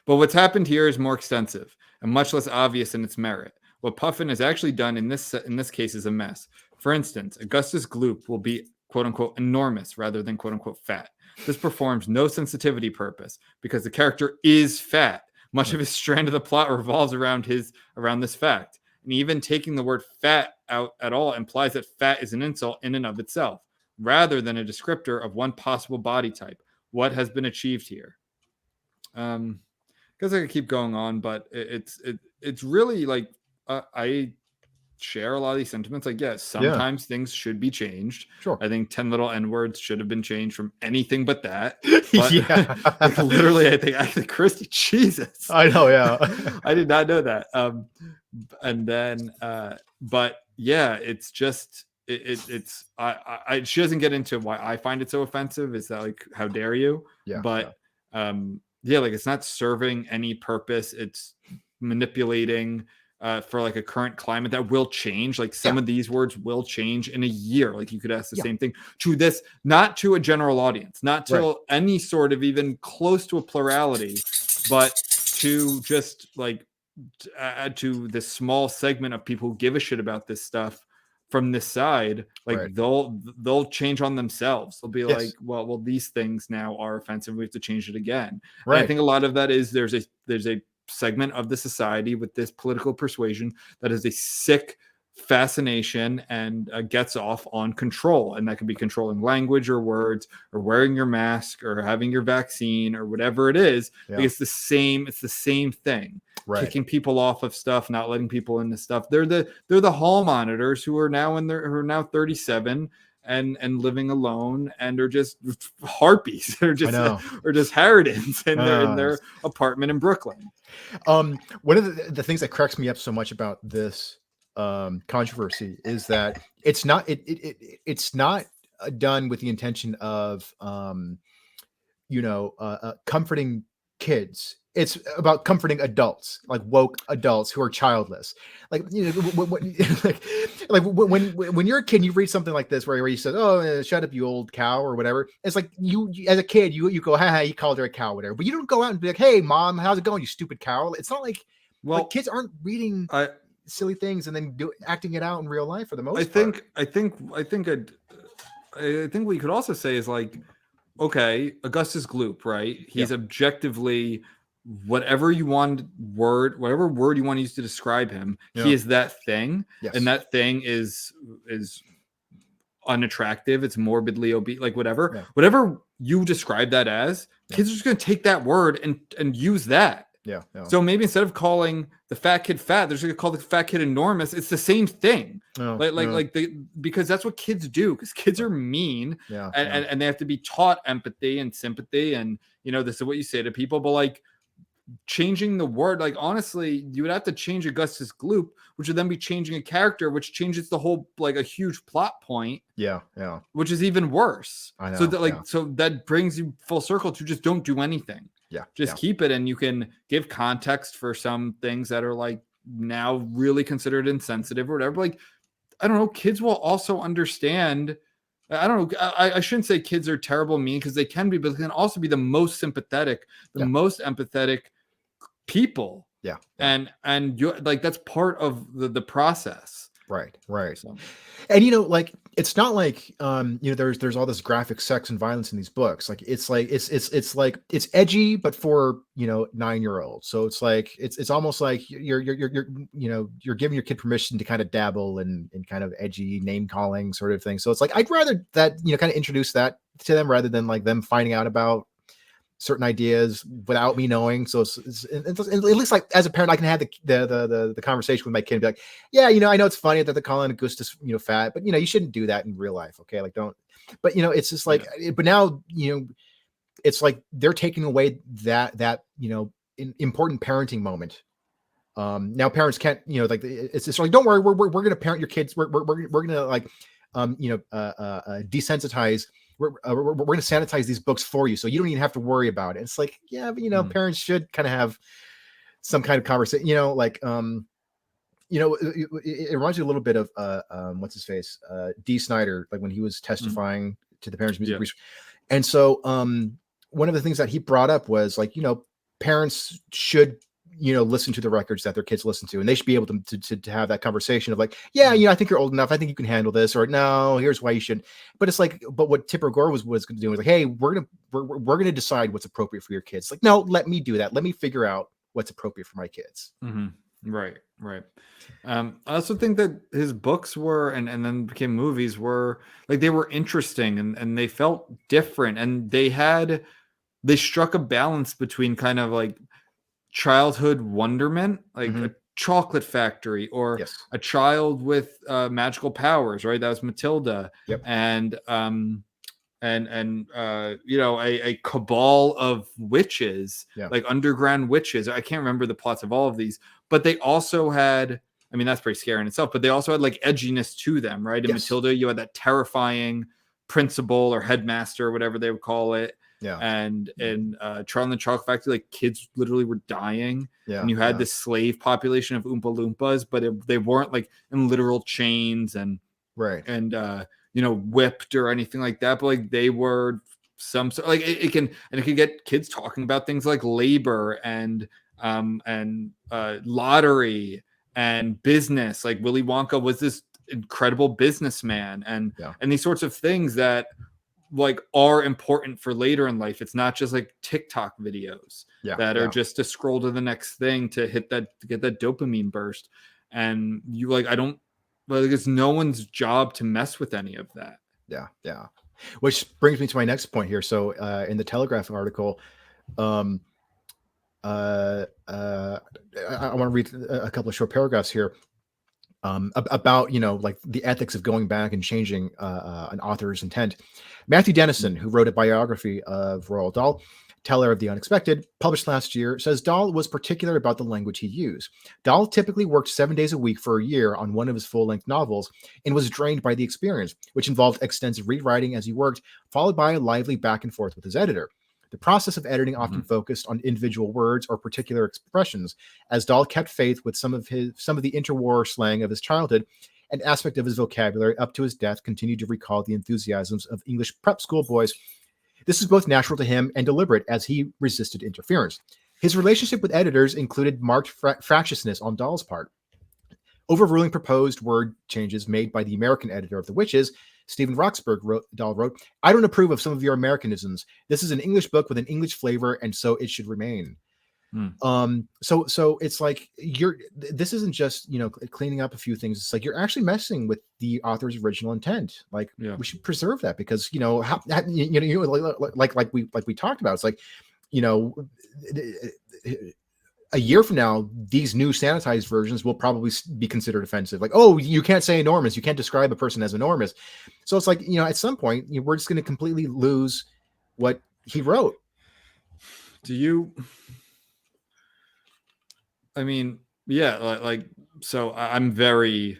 But what's happened here is more extensive and much less obvious in its merit. What Puffin has actually done in this case is a mess. For instance, Augustus Gloop will be quote unquote enormous rather than quote unquote fat. This performs no sensitivity purpose because the character is fat. Much of his strand of the plot revolves around this fact. And even taking the word fat out at all implies that fat is an insult in and of itself, rather than a descriptor of one possible body type. What has been achieved here? Because I could keep going on, but it's really like I share a lot of these sentiments. Like, yes, sometimes things should be changed. Sure. I think 10 Little N-words should have been changed from anything but that. But, like, literally, I think Christy, Jesus. I know, yeah. I did not know that. And then, but yeah, it's just, it's she doesn't get into why I find it so offensive. Is that like, how dare you? Yeah. But like it's not serving any purpose. It's manipulating for like a current climate that will change. Like some of these words will change in a year. Like you could ask the same thing to this, not to a general audience, not to any sort of even close to a plurality, but to just like add to this small segment of people who give a shit about this stuff from this side. Like they'll change on themselves. They'll be like, well, these things now are offensive. We have to change it again. Right. And I think a lot of that is there's a segment of the society with this political persuasion that is a sick fascination and gets off on control, and that could be controlling language or words or wearing your mask or having your vaccine or whatever it is. Like it's the same thing. Kicking people off of stuff, not letting people into stuff. They're the hall monitors who are now 37 and living alone and are just harpies or just harridans in their apartment in Brooklyn. One of the things that cracks me up so much about this controversy is that it's not done with the intention of comforting kids. It's about comforting adults, like woke adults who are childless. Like, when you're a kid, and you read something like this where he says, "Oh, shut up, you old cow," or whatever. It's like you as a kid, you go, "Ha, you called her a cow," whatever. But you don't go out and be like, "Hey, mom, how's it going, you stupid cow?" It's not like, kids aren't reading silly things and then acting it out in real life for the most part. I think what you could also say is like, okay, Augustus Gloop, right? He's objectively whatever word you want to use to describe him, he is that thing. And that thing is unattractive. It's morbidly obese, like whatever you describe that as, kids are just going to take that word and use that. So maybe instead of calling the fat kid fat, they're just going to call the fat kid enormous. It's the same thing. Because that's what kids do, because kids are mean and they have to be taught empathy and sympathy. And, this is what you say to people, but like, changing the word, like honestly, you would have to change Augustus Gloop, which would then be changing a character, which changes the whole, like a huge plot point. Which is even worse. I know. So so that brings you full circle to just don't do anything. Keep it, and you can give context for some things that are like now really considered insensitive or whatever. Like, I don't know, kids will also understand. I don't know. I shouldn't say kids are terrible, mean, because they can be, but they can also be the most sympathetic, most empathetic people. And you like, that's part of the process. Right. So. And like, it's not like there's all this graphic sex and violence in these books. Like it's edgy, but for 9-year-olds. So it's like it's almost like you're giving your kid permission to kind of dabble in kind of edgy name calling sort of thing. So it's like, I'd rather that kind of introduce that to them rather than like them finding out about certain ideas without me knowing. So it looks like, as a parent, I can have the conversation with my kid and be like, I know it's funny that they're calling Augustus fat, but you shouldn't do that in real life. Okay. Like, don't, but it's just like, but now, it's like they're taking away that important parenting moment. Now parents can't, like, it's just like, don't worry, we're going to parent your kids. We're going to like, desensitize. We're going to sanitize these books for you, so you don't even have to worry about it. It's like, but parents should kind of have some kind of conversation. Like, it reminds me a little bit of what's his face, D. Snyder, like when he was testifying to the Parents Music Research. And so one of the things that he brought up was like, parents should listen to the records that their kids listen to, and they should be able to have that conversation of like, I think you're old enough, I think you can handle this, or no, here's why you should. But it's like, but what Tipper Gore was going to do was like, hey, we're gonna decide what's appropriate for your kids. Like, no, let me do that. Let me figure out what's appropriate for my kids. Right. I also think that his books were, and then became movies, were like, they were interesting and they felt different, and they struck a balance between kind of like childhood wonderment, like a chocolate factory, or a child with magical powers, right? That was Matilda. And a cabal of witches, like underground witches. I can't remember the plots of all of these, but they also had I mean, that's pretty scary in itself, but they also had like edginess to them, right? In Matilda, you had that terrifying principal or headmaster, or whatever they would call it. Yeah. And in Charlie and the Chocolate Factory, like kids literally were dying. Yeah. And you had this slave population of Oompa Loompas, but they weren't like in literal chains and whipped or anything like that. But like they were some sort, like it can get kids talking about things like labor and lottery and business. Like Willy Wonka was this incredible businessman and these sorts of things that like are important for later in life. It's not just like TikTok videos that are just to scroll to the next thing to get that dopamine burst. And you like, it's no one's job to mess with any of that. Yeah. Yeah. Which brings me to my next point here. So in the Telegraph article, I want to read a couple of short paragraphs here about, like the ethics of going back and changing an author's intent. Matthew Dennison, who wrote a biography of Roald Dahl, Teller of the Unexpected, published last year, says Dahl was particular about the language he used. Dahl typically worked 7 days a week for a year on one of his full-length novels and was drained by the experience, which involved extensive rewriting as he worked, followed by a lively back and forth with his editor. The process of editing often focused on individual words or particular expressions, as Dahl kept faith with some of the interwar slang of his childhood. An aspect of his vocabulary up to his death continued to recall the enthusiasms of English prep school boys. This is both natural to him and deliberate, as he resisted interference. His relationship with editors included marked fractiousness on Dahl's part. Overruling proposed word changes made by the American editor of The Witches, Stephen Roxburgh, Dahl wrote, "I don't approve of some of your Americanisms. This is an English book with an English flavor, and so it should remain." So it's like this isn't just cleaning up a few things. It's like you're actually messing with the author's original intent. Like we should preserve that, because like we talked about. It's like a year from now, these new sanitized versions will probably be considered offensive. Like, oh, you can't say enormous. You can't describe a person as enormous. So it's like, at some point, we're just going to completely lose what he wrote. I mean, so I'm very,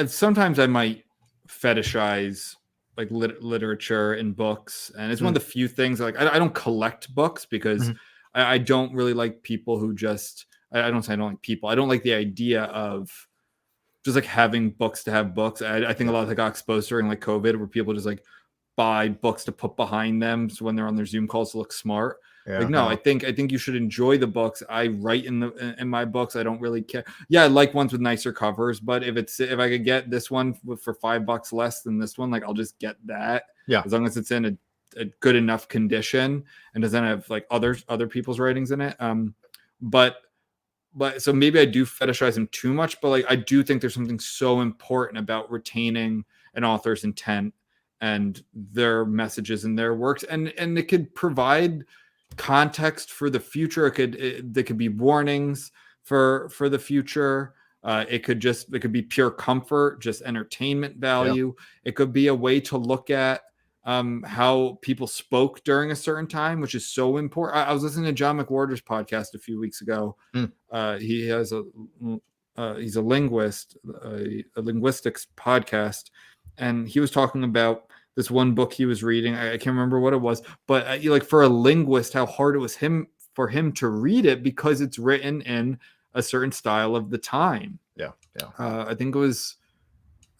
sometimes I might fetishize like literature and books. And it's one of the few things like, I don't collect books because I don't really like people who just, I don't say I don't like people. I don't like the idea of just like having books to have books. I think a lot of that got exposed during like COVID, where people just like buy books to put behind them so when they're on their Zoom calls to look smart. I think you should enjoy the books. I write in my books. I don't really care. Yeah, I like ones with nicer covers, but if I could get this one for $5 less than this one, like I'll just get that. Yeah, as long as it's in a good enough condition and doesn't have like other people's writings in it. But so maybe I do fetishize him too much, but like I do think there's something so important about retaining an author's intent and their messages and their works, and it could provide context for the future. There could be warnings for the future. It could be pure comfort, just entertainment value. It could be a way to look at how people spoke during a certain time, which is so important. I was listening to John McWhorter's podcast a few weeks ago. He has he's a linguist, a linguistics podcast, and he was talking about this one book he was reading. I can't remember what it was, but like for a linguist, how hard it was for him to read it because it's written in a certain style of the time. I think it was,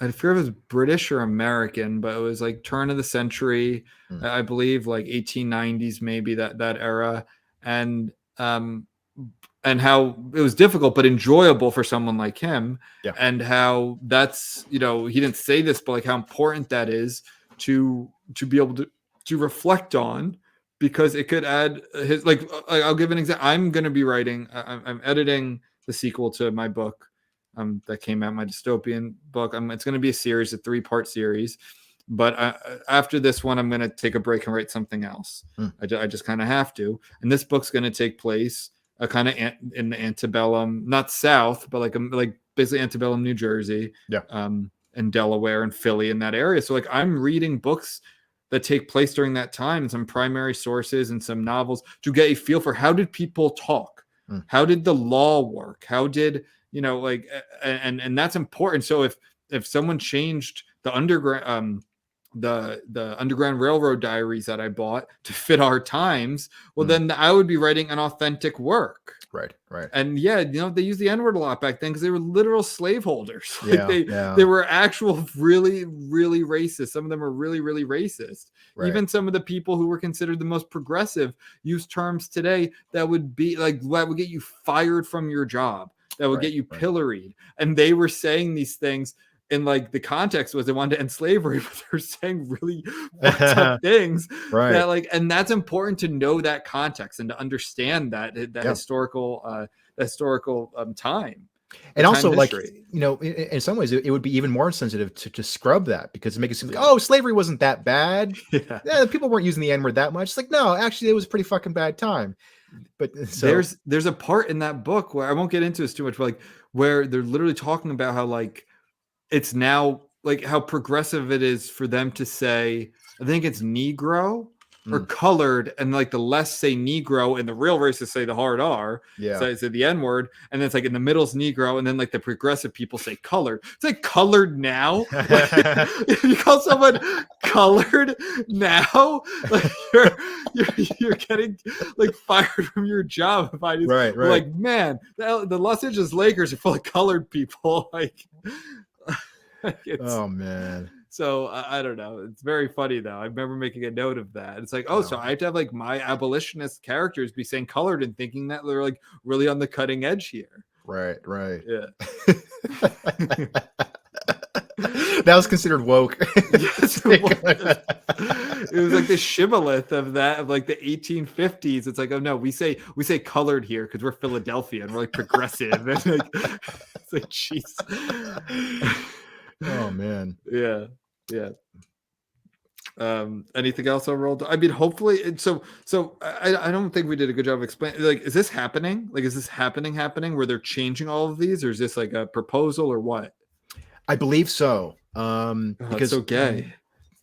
I forget if it was British or American, but it was like turn of the century, I believe, like 1890s, maybe that era, and how it was difficult but enjoyable for someone like him, and how that's he didn't say this, but like how important that is to be able to reflect on, because it could add his like I'll give an example. I'm going to be writing. I'm editing the sequel to my book that came out, my dystopian book. It's going to be a series, a 3-part series. But after this one, I'm going to take a break and write something else. I just kind of have to. And this book's going to take place kind of in the antebellum, not South, but like basically antebellum New Jersey, and Delaware and Philly, in that area. So like I'm reading books that take place during that time, and some primary sources and some novels to get a feel for how did people talk? How did the law work? How did like, and that's important. So if someone changed the Underground Railroad Diaries that I bought to fit our times, well, then I would be writing an authentic work. Right. And they used the N-word a lot back then because they were literal slaveholders. Like they were actual really, really racist. Some of them were really, really racist. Right. Even some of the people who were considered the most progressive use terms today that would be like, that would get you fired from your job, that would get you pilloried. And they were saying these things. And like the context was they wanted to end slavery, but they're saying really fucked up things. Right. That like, and that's important to know that context and to understand that historical time. And also, like, in some ways, it would be even more sensitive to scrub that, because it makes it seem like, oh, slavery wasn't that bad. Yeah, people weren't using the N-word that much. It's like, no, actually, it was a pretty fucking bad time. But so there's a part in that book where I won't get into this too much, but like where they're literally talking about how like it's now like how progressive it is for them to say, I think it's Negro or colored, and like the less say Negro and the real racists say the hard R. So I said the N-word, and then it's like in the middle's Negro, and then like the progressive people say colored. It's like colored now. If you call someone colored now, like you're getting like fired from your job. If I just like, man, the Los Angeles Lakers are full of colored people. Like, oh man. So I don't know. It's very funny though. I remember making a note of that. It's like, so I have to have like my abolitionist characters be saying colored and thinking that they're like really on the cutting edge here. Right. Yeah. That was considered woke. Yes, it was like the shibboleth of like the 1850s. It's like, oh no, we say colored here because we're Philadelphia and we're like progressive. And like, it's like, jeez. Oh man. Yeah. Anything else on Roald Dahl? I mean, hopefully. So I don't think we did a good job of explaining. Like, is this happening? Like, is this happening where they're changing all of these, or is this like a proposal or what? I believe so. Because so gay.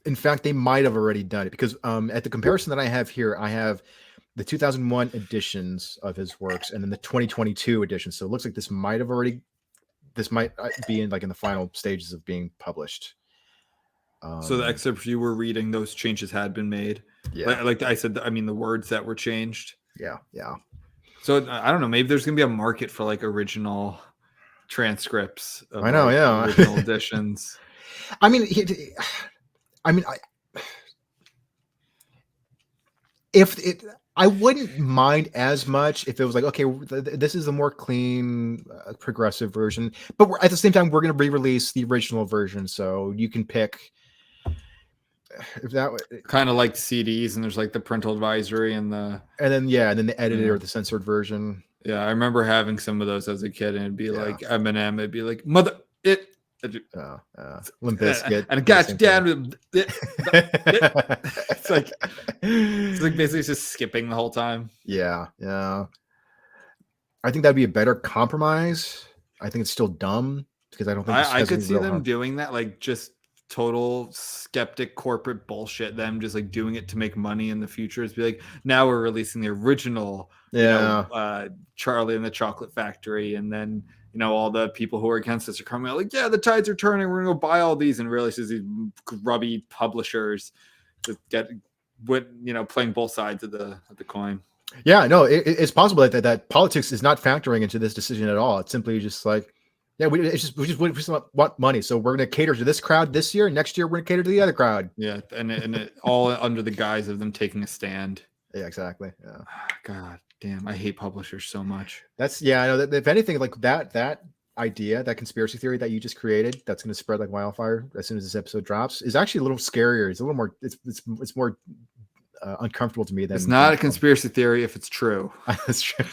In fact, they might have already done it, because at the comparison that I have here, I have the 2001 editions of his works and then the 2022 edition. So it looks like this might be in the final stages of being published. So the excerpts you were reading, those changes had been made. Yeah. Like I said, I mean, the words that were changed. Yeah. So I don't know. Maybe there's going to be a market for like original transcripts. Of, I know. like, yeah. Original editions. I mean, I wouldn't mind as much if it was like, okay, this is a more clean, progressive version, but at the same time, we're going to re-release the original version, so you can pick. If that kind of like CDs, and there's like the parental advisory and then the edited or the censored version. Yeah, I remember having some of those as a kid, and it'd be like Eminem, it'd be like mother it. Limp Bizkit, and I got you down with it. It's like basically just skipping the whole time. Yeah. I think that'd be a better compromise. I think it's still dumb because I don't think I could see them doing that, like just total skeptic corporate bullshit. Them just like doing it to make money in the future. It's be like, now we're releasing the original, Charlie and the Chocolate Factory, and then all the people who are against us are coming out like, yeah, the tides are turning. We're gonna go buy all these, and realizes these grubby publishers just playing both sides of the coin. Yeah, no, it's possible that politics is not factoring into this decision at all. It's simply just like, yeah, we just want money, so we're gonna cater to this crowd this year. Next year, we're gonna cater to the other crowd. Yeah, and it all under the guise of them taking a stand. Yeah, exactly. Yeah. God damn, I hate publishers so much. I know that if anything, like that idea, that conspiracy theory that you just created, that's going to spread like wildfire as soon as this episode drops, is actually a little scarier. It's a little more. It's more uncomfortable to me than. It's not a conspiracy theory if it's true. That's true.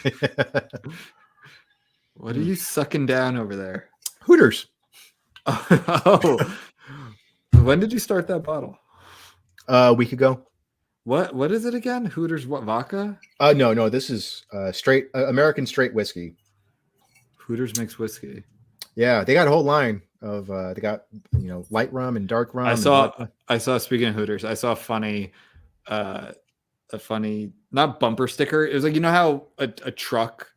What are you sucking down over there? Hooters. Oh. When did you start that bottle? A week ago. What is it again? Hooters what, vodka? No, this is straight American straight whiskey. Hooters makes whiskey. Yeah, they got a whole line of they got light rum and dark rum. I saw speaking of Hooters, I saw a funny not bumper sticker. It was like, how a truck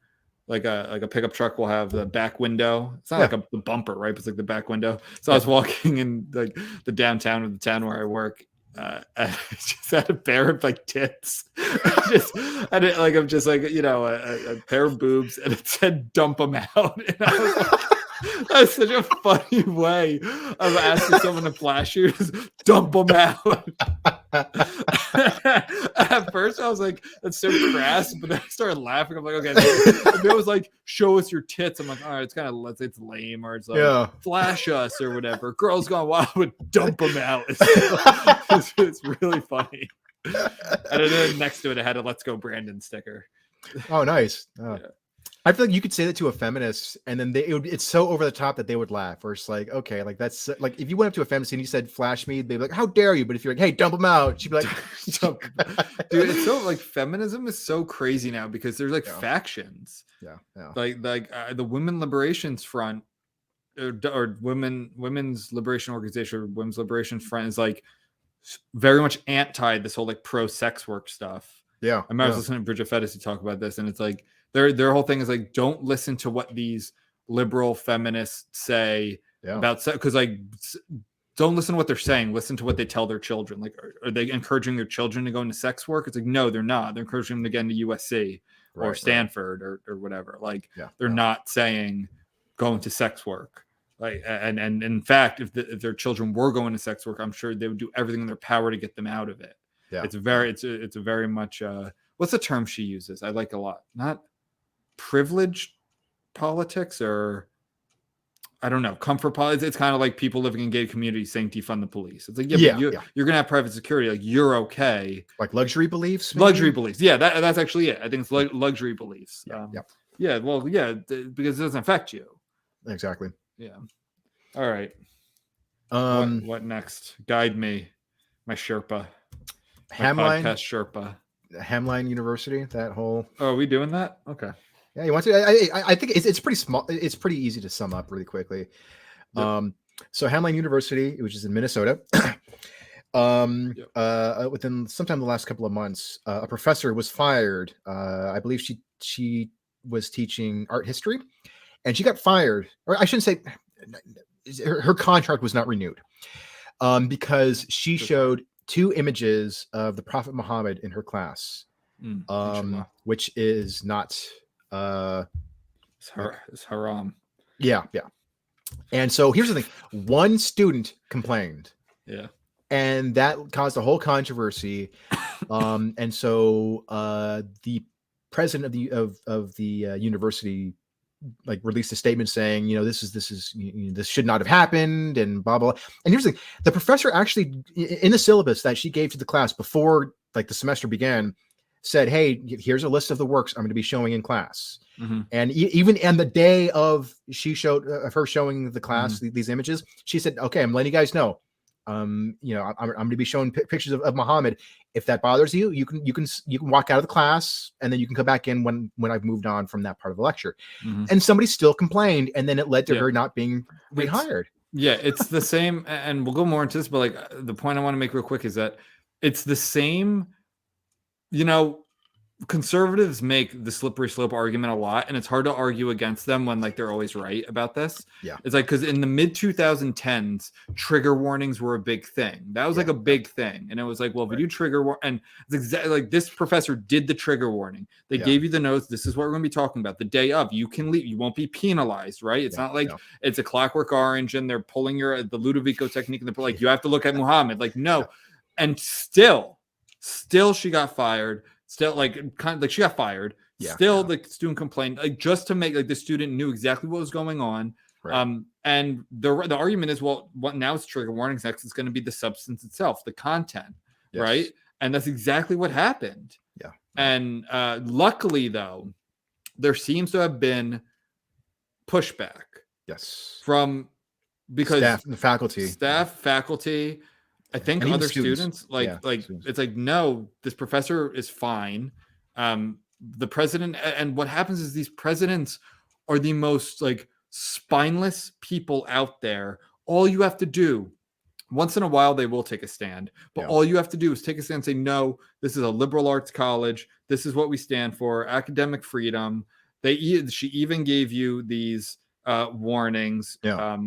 like a pickup truck will have the back window. It's not like the bumper, right? But it's like the back window. So I was walking in like the downtown of the town where I work. I just had a pair of like tits. I'm just like, you know, a pair of boobs, and it said "dump them out." And I was like, that's such a funny way of asking someone to flash you. Dump them out. At first, I was like, "That's so crass," but then I started laughing. I'm like, "Okay." If it was like, "Show us your tits," I'm like, "All right, it's kind of, let's say it's lame, or it's like, flash us or whatever." Girls Gone Wild would dump them out. It's really funny. And then next to it, I had a "Let's Go Brandon" sticker. Oh, nice. Oh. Yeah. I feel like you could say that to a feminist, and then it's so over the top that they would laugh. Or it's like, okay, like that's like if you went up to a feminist and you said "flash me," they'd be like, "How dare you?" But if you're like, "Hey, dump them out," she'd be like, "Dude, it's so like feminism is so crazy now because there's like factions." Yeah. Like the Women Liberations Front or Women's Liberation Organization or Women's Liberation Front is like very much anti this whole like pro sex work stuff. Yeah. I remember I was listening to Bridget Fettis talk about this, and it's like their whole thing is like, don't listen to what these liberal feminists say about sex, because like don't listen to what they're saying. Listen to what they tell their children. Like, are they encouraging their children to go into sex work? It's like, no, they're not. They're encouraging them to get into USC or Stanford or whatever. Like, they're not saying go into sex work. Like, and in fact, if their children were going to sex work, I'm sure they would do everything in their power to get them out of it. Yeah, it's a very much what's the term she uses? I like a lot. Not privileged politics, or I don't know, comfort politics. It's kind of like people living in gated communities saying defund the police. It's like, you're gonna have private security, like you're okay. Like luxury beliefs. Maybe? Luxury beliefs. Yeah, that's actually it. I think it's luxury beliefs. Because it doesn't affect you. Exactly. Yeah. All right. What next? Guide me, my Sherpa. Hamline Sherpa. Hamline University. That whole. Oh, are we doing that? Okay. Yeah, you want to? I think it's pretty small. It's pretty easy to sum up really quickly. Yep. So Hamline University, which is in Minnesota, within sometime the last couple of months, a professor was fired. I believe she was teaching art history, and she got fired. Or I shouldn't say her contract was not renewed because she showed 2 images of the Prophet Muhammad in her class, which is not. It's haram. Yeah. And so here's the thing: one student complained. Yeah. And that caused a whole controversy. And so the president of the university like released a statement saying, this should not have happened, and blah blah. And here's the thing: the professor actually, in the syllabus that she gave to the class before like the semester began, said, "Hey, here's a list of the works I'm going to be showing in class." Mm-hmm. And even on the day of her showing the class these images, she said, "Okay, I'm letting you guys know. I'm going to be showing pictures of Muhammad. If that bothers you, you can walk out of the class, and then you can come back in when I've moved on from that part of the lecture." Mm-hmm. And somebody still complained, and then it led to her not being rehired. It's the same, and we'll go more into this, but like the point I want to make real quick is that it's the same. Conservatives make the slippery slope argument a lot, and it's hard to argue against them when like they're always right about this. Yeah, it's like, because in the mid 2010s, trigger warnings were a big thing. That was like a big thing, and it was like, well, if you do trigger and it's exactly like this professor did the trigger warning. They gave you the notes. This is what we're going to be talking about. The day of, you can leave. You won't be penalized, right? It's not like it's a Clockwork Orange and they're pulling the Ludovico technique and they're like, you have to look at Muhammad. Like, no, and still she got fired. Still, like, kind of like she got fired. Yeah, still, the student complained, like, just to make like the student knew exactly what was going on. Right. And the argument is, well, what now it's trigger warnings. Next, it's going to be the substance itself, the content, right? And that's exactly what happened. Yeah. And luckily, though, there seems to have been pushback. Yes. Because staff and faculty. I think other students it's like, no, this professor is fine. The president, and what happens is these presidents are the most like spineless people out there. All you have to do, once in a while, they will take a stand, but all you have to do is take a stand and say, no, this is a liberal arts college. This is what we stand for: academic freedom. she even gave you these warnings. Yeah.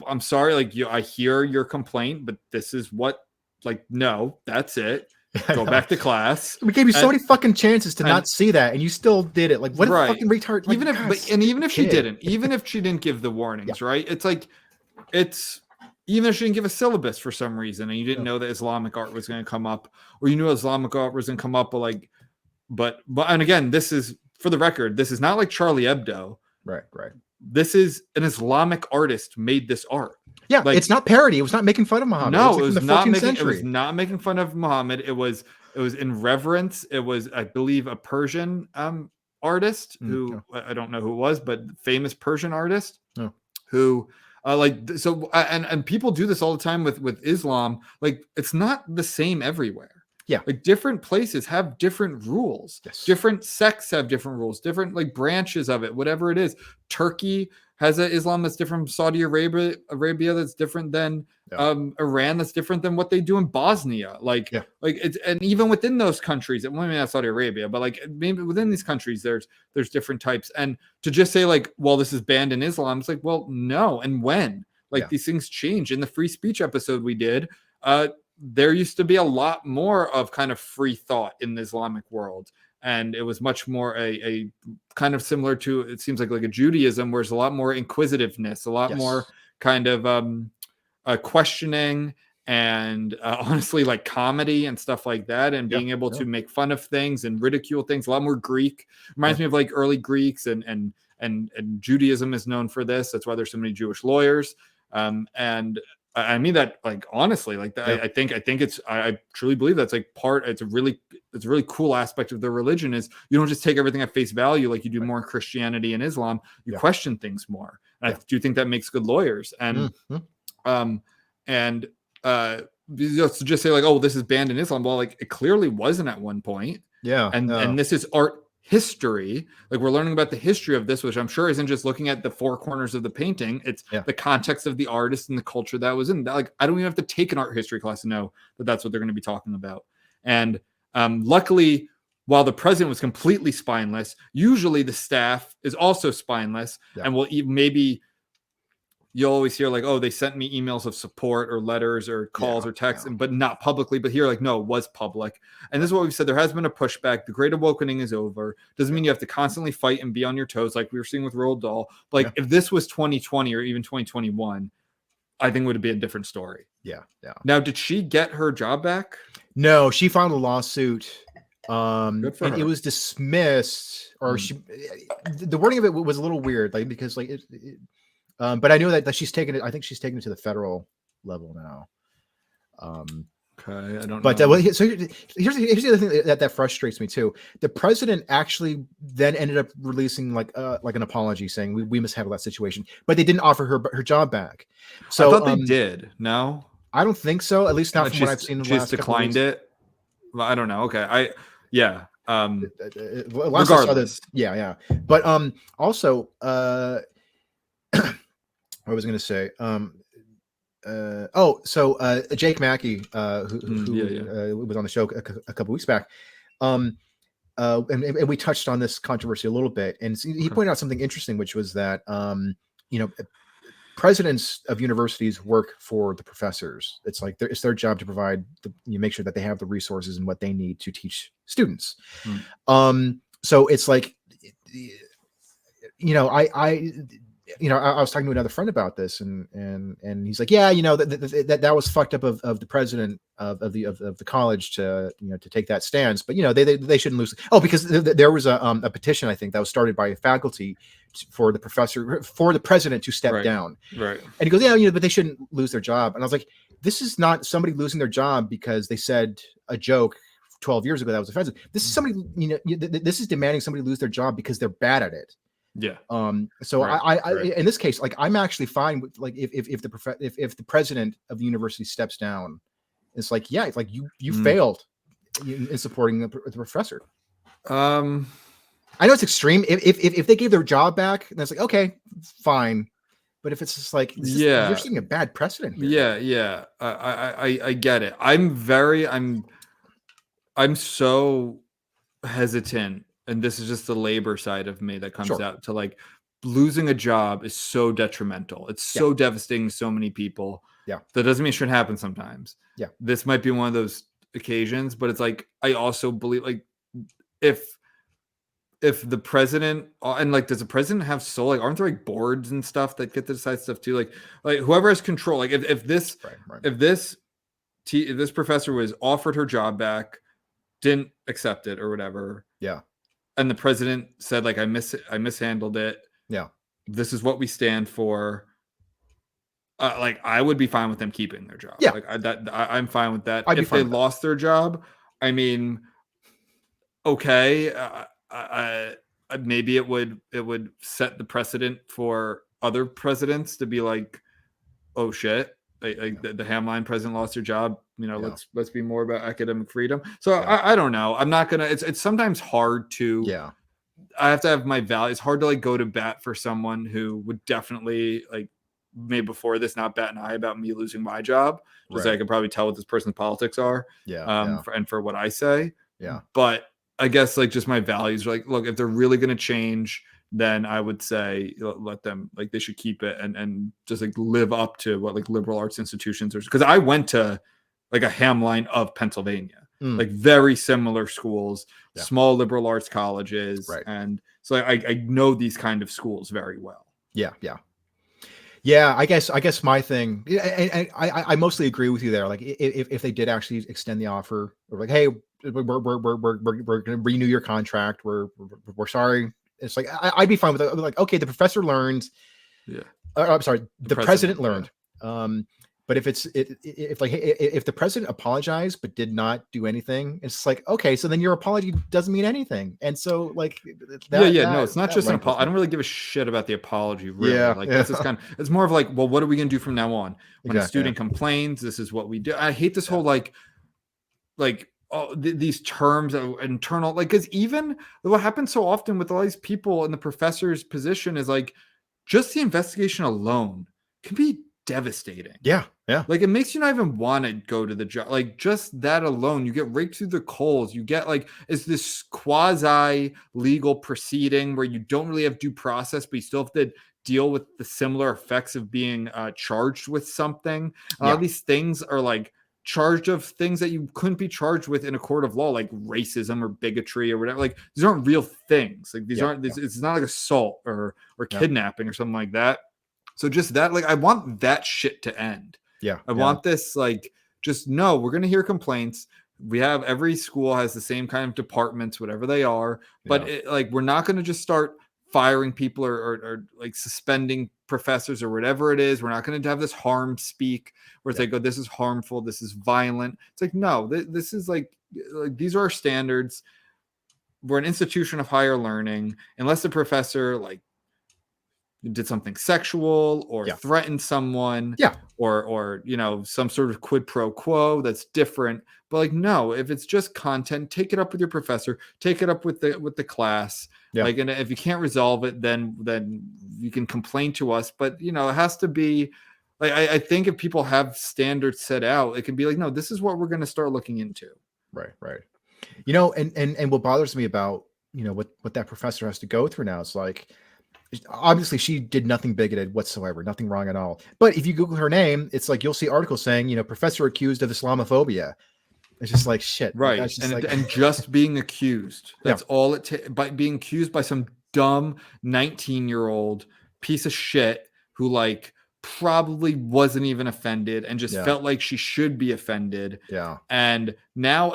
I'm sorry, like I hear your complaint, but this is what, like, no, that's it. Go back to class. We gave you so many fucking chances to not see that, and you still did it. Like, what a fucking retard! Like, even if she didn't give the warnings, right? It's like, even if she didn't give a syllabus for some reason, and you didn't know that Islamic art was going to come up, or you knew Islamic art was going to come up, but and again, this is, for the record, this is not like Charlie Hebdo. Right. This is an Islamic artist made this art. Yeah, like, it's not parody. It was not making fun of Muhammad. No, it was not making fun of Muhammad. It was in reverence. It was, I believe, a Persian artist who I don't know who it was, but famous Persian artist who and people do this all the time with Islam. Like, it's not the same everywhere. Yeah, like different places have different rules. Yes. Different sects have different rules. Different like branches of it. Whatever it is, Turkey has an Islam that's different from Saudi Arabia that's different than Iran, that's different than what they do in Bosnia. Like it's, and even within those countries, maybe not Saudi Arabia, but like maybe within these countries, there's different types. And to just say like, well, this is banned in Islam, it's like, well, no. And when? Like these things change. In the free speech episode we did, there used to be a lot more of kind of free thought in the Islamic world. And it was much more a kind of similar to, it seems like a Judaism, where there's a lot more inquisitiveness, a lot more kind of questioning and honestly like comedy and stuff like that, and being able to make fun of things and ridicule things. A lot more Greek. Reminds me of like early Greeks, and Judaism is known for this. That's why there's so many Jewish lawyers. And I mean that like honestly, like that. I think I truly believe that's like it's a really cool aspect of the religion, is you don't just take everything at face value like you do more in Christianity and Islam. You question things more. And I do think that makes good lawyers. And to just say like, oh, this is banned in Islam. Well, like it clearly wasn't at one point. Yeah. And this is art history. Like we're learning about the history of this, which I'm sure isn't just looking at the four corners of the painting. It's the context of the artist and the culture that was in. Like I don't even have to take an art history class to know that that's what they're going to be talking about. And luckily, while the president was completely spineless, usually the staff is also spineless, and will maybe you'll always hear like, oh, they sent me emails of support or letters or calls or texts, but not publicly. But here, like, no, it was public. And this is what we've said. There has been a pushback. The Great Awakening is over. Doesn't mean you have to constantly fight and be on your toes like we were seeing with Roald Dahl. Like if this was 2020 or even 2021, I think it would be a different story. Yeah. Now, did she get her job back? No, she filed a lawsuit. Good for her. It was dismissed, or the wording of it was a little weird, like because like but I know that she's taken it. I think she's taken it to the federal level now. Okay, I don't know. But so here's the other thing that frustrates me too. The president actually then ended up releasing like an apology saying we must handle that situation, but they didn't offer her job back. So I thought they did. No, I don't think so. At least not from what I've seen. She just declined it. Well, I don't know. Okay, regardless. But also I was going to say, Jake Mackey, who was on the show a couple weeks back, and we touched on this controversy a little bit, and he pointed out something interesting, which was that presidents of universities work for the professors. It's like it's their job to provide make sure that they have the resources and what they need to teach students. So it's like, I was talking to another friend about this, and he's like, that was fucked up of the president of the college to take that stance, but they shouldn't lose. Oh, because there was a petition, I think, that was started by a faculty for the president to step down. Right. And he goes, but they shouldn't lose their job. And I was like, this is not somebody losing their job because they said a joke 12 years ago that was offensive. This is somebody, this is demanding somebody lose their job because they're bad at it. Yeah. So I in this case, like I'm actually fine with like if the president of the university steps down, it's like it's like you failed in supporting the professor. I know it's extreme. If they gave their job back, then it's like okay, fine. But if it's just like you're seeing a bad precedent here. Yeah. I get it. I'm so hesitant and this is just the labor side of me that comes out to like losing a job is so detrimental. It's so devastating to so many people. Yeah. That doesn't mean it shouldn't happen sometimes. Yeah. This might be one of those occasions, but it's like, I also believe like if the president and like, does the president have soul? Like, aren't there like boards and stuff that get to decide stuff too? Like whoever has control, like if this professor was offered her job back, didn't accept it or whatever. Yeah. And the president said like, I mishandled it. Yeah. This is what we stand for. Like I would be fine with them keeping their job. Yeah. Like I'm fine with that. If they lost their job, I mean, okay. Maybe it would set the precedent for other presidents to be like, oh shit, like the Hamline president lost their job. You know, let's be more about academic freedom. So I don't know. I'm not gonna. It's sometimes hard to. Yeah. I have to have my values. It's hard to like go to bat for someone who would definitely like maybe before this not bat an eye about me losing my job. Because I could probably tell what this person's politics are. Yeah. And for what I say. Yeah. But I guess like just my values are like, look, if they're really going to change, then I would say let them, like they should keep it and just like live up to what like liberal arts institutions are. Because I went to like a Hamline of Pennsylvania, like very similar schools, small liberal arts colleges. Right. And so I know these kind of schools very well. Yeah. Yeah. Yeah, I guess my thing, I mostly agree with you there. Like, if they did actually extend the offer, or like, hey, we're going to renew your contract. We're sorry. It's like I'd be fine with it. Like, okay, the professor learned. Yeah. I'm sorry, the president learned. But if the president apologized but did not do anything, it's like, okay, so then your apology doesn't mean anything. And so like no, it's not just an apology. I don't really give a shit about the apology, really. This is it's more of like, well, what are we gonna do from now on? When a student complains, this is what we do. I hate this whole these terms of internal, like, because even what happens so often with all these people in the professor's position is like just the investigation alone can be devastating. Yeah. Like it makes you not even want to go to the job. Like just that alone, you get raked through the coals. You get like, it's this quasi legal proceeding where you don't really have due process, but you still have to deal with the similar effects of being charged with something. A lot of these things are like charged of things that you couldn't be charged with in a court of law, like racism or bigotry or whatever. Like these aren't real things. Like these aren't. It's not like assault or kidnapping or something like that. So just that, like, I want that shit to end. Yeah. I want this, like, just no, we're going to hear complaints. We have, every school has the same kind of departments, whatever they are. But we're not going to just start firing people or like suspending professors or whatever it is. We're not going to have this harm speak where it's like, oh, this is harmful. This is violent. It's like, no, this is like these are our standards. We're an institution of higher learning. Unless the professor, like, did something sexual or threatened someone or you know, some sort of quid pro quo that's different. But like, no, if it's just content, take it up with your professor, take it up with the class. Like, and if you can't resolve it, then you can complain to us. But you know, it has to be like, I think if people have standards set out, it can be like, no, this is what we're going to start looking into. Right. You know, and what bothers me about, you know, what that professor has to go through now, it's like, obviously she did nothing bigoted whatsoever, nothing wrong at all. But if you Google her name, it's like, you'll see articles saying, you know, professor accused of Islamophobia. It's just like, shit. Right. And just being accused. That's all it takes. By being accused by some dumb 19-year-old piece of shit who like probably wasn't even offended and just felt like she should be offended. Yeah. And now,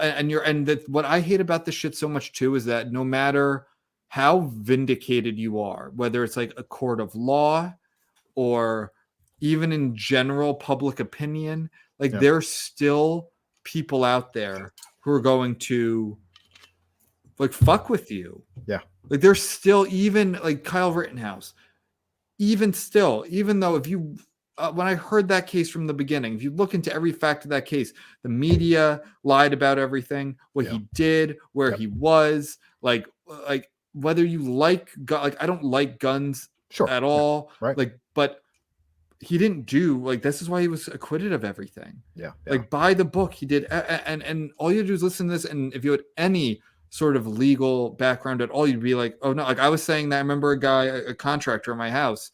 what I hate about this shit so much too is that no matter how vindicated you are, whether it's like a court of law or even in general public opinion, like there's still people out there who are going to like fuck with you. Yeah. Like there's still, even like Kyle Rittenhouse, even though if you, when I heard that case from the beginning, if you look into every fact of that case, the media lied about everything, what he did, where he was, like whether you like I don't like guns at all. Right. Like, but he didn't do, like, this is why he was acquitted of everything. Yeah. Like by the book he did. And all you do is listen to this. And if you had any sort of legal background at all, you'd be like, oh no, like I was saying that I remember a guy, a contractor in my house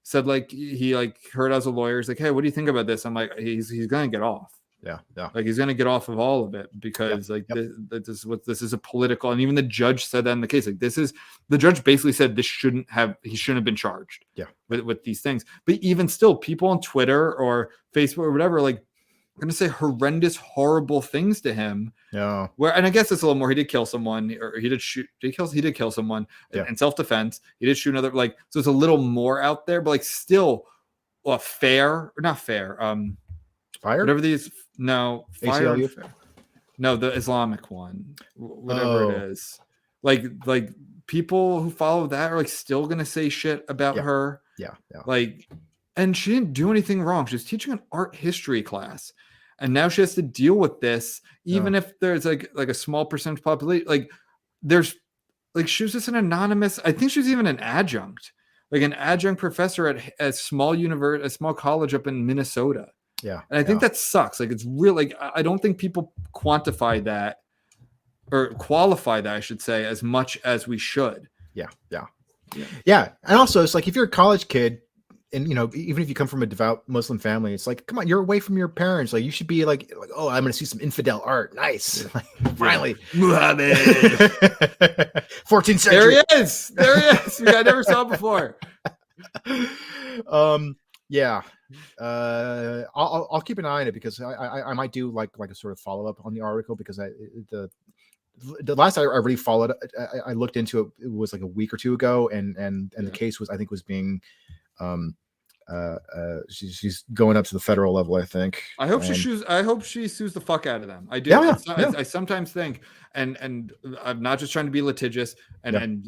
said like he like heard as a lawyer, he's like, hey, what do you think about this? I'm like, he's gonna get off. Yeah. Like he's gonna get off of all of it because this is a political, and even the judge said that in the case. Like the judge basically said he shouldn't have been charged. With these things. But even still, people on Twitter or Facebook or whatever, like going to say horrendous, horrible things to him. Yeah. And I guess it's a little more. He did kill someone, or he did shoot. He did kill someone in self-defense. He did shoot another. Like, so it's a little more out there, but like still, fair or not fair. Fire. Whatever these. No. Fire. ACLU? No, the Islamic one. Whatever it is. Like people who follow that are like still going to say shit about her. Yeah. Like, and she didn't do anything wrong. She was teaching an art history class, and now she has to deal with this, even if there's like a small percentage population. Like, there's like she was just an anonymous. I think she was even an adjunct professor at a small university, a small college up in Minnesota. Yeah, and I think that sucks. Like, it's real. Like, I don't think people quantify that or qualify that, I should say, as much as we should. Yeah. And also, it's like if you're a college kid, and even if you come from a devout Muslim family, it's like, come on, you're away from your parents. Like, you should be like, oh, I'm going to see some infidel art. Nice. Like, finally. Muhammad. 14th century. There he is. I never saw it before. Yeah. I'll keep an eye on it because I might do like a sort of follow up on the article, because the last I really followed, I looked into it. It was like a week or two ago, and the case was being she's going up to the federal level, I think. I hope she sues the fuck out of them. I do. I sometimes think, and I'm not just trying to be litigious, and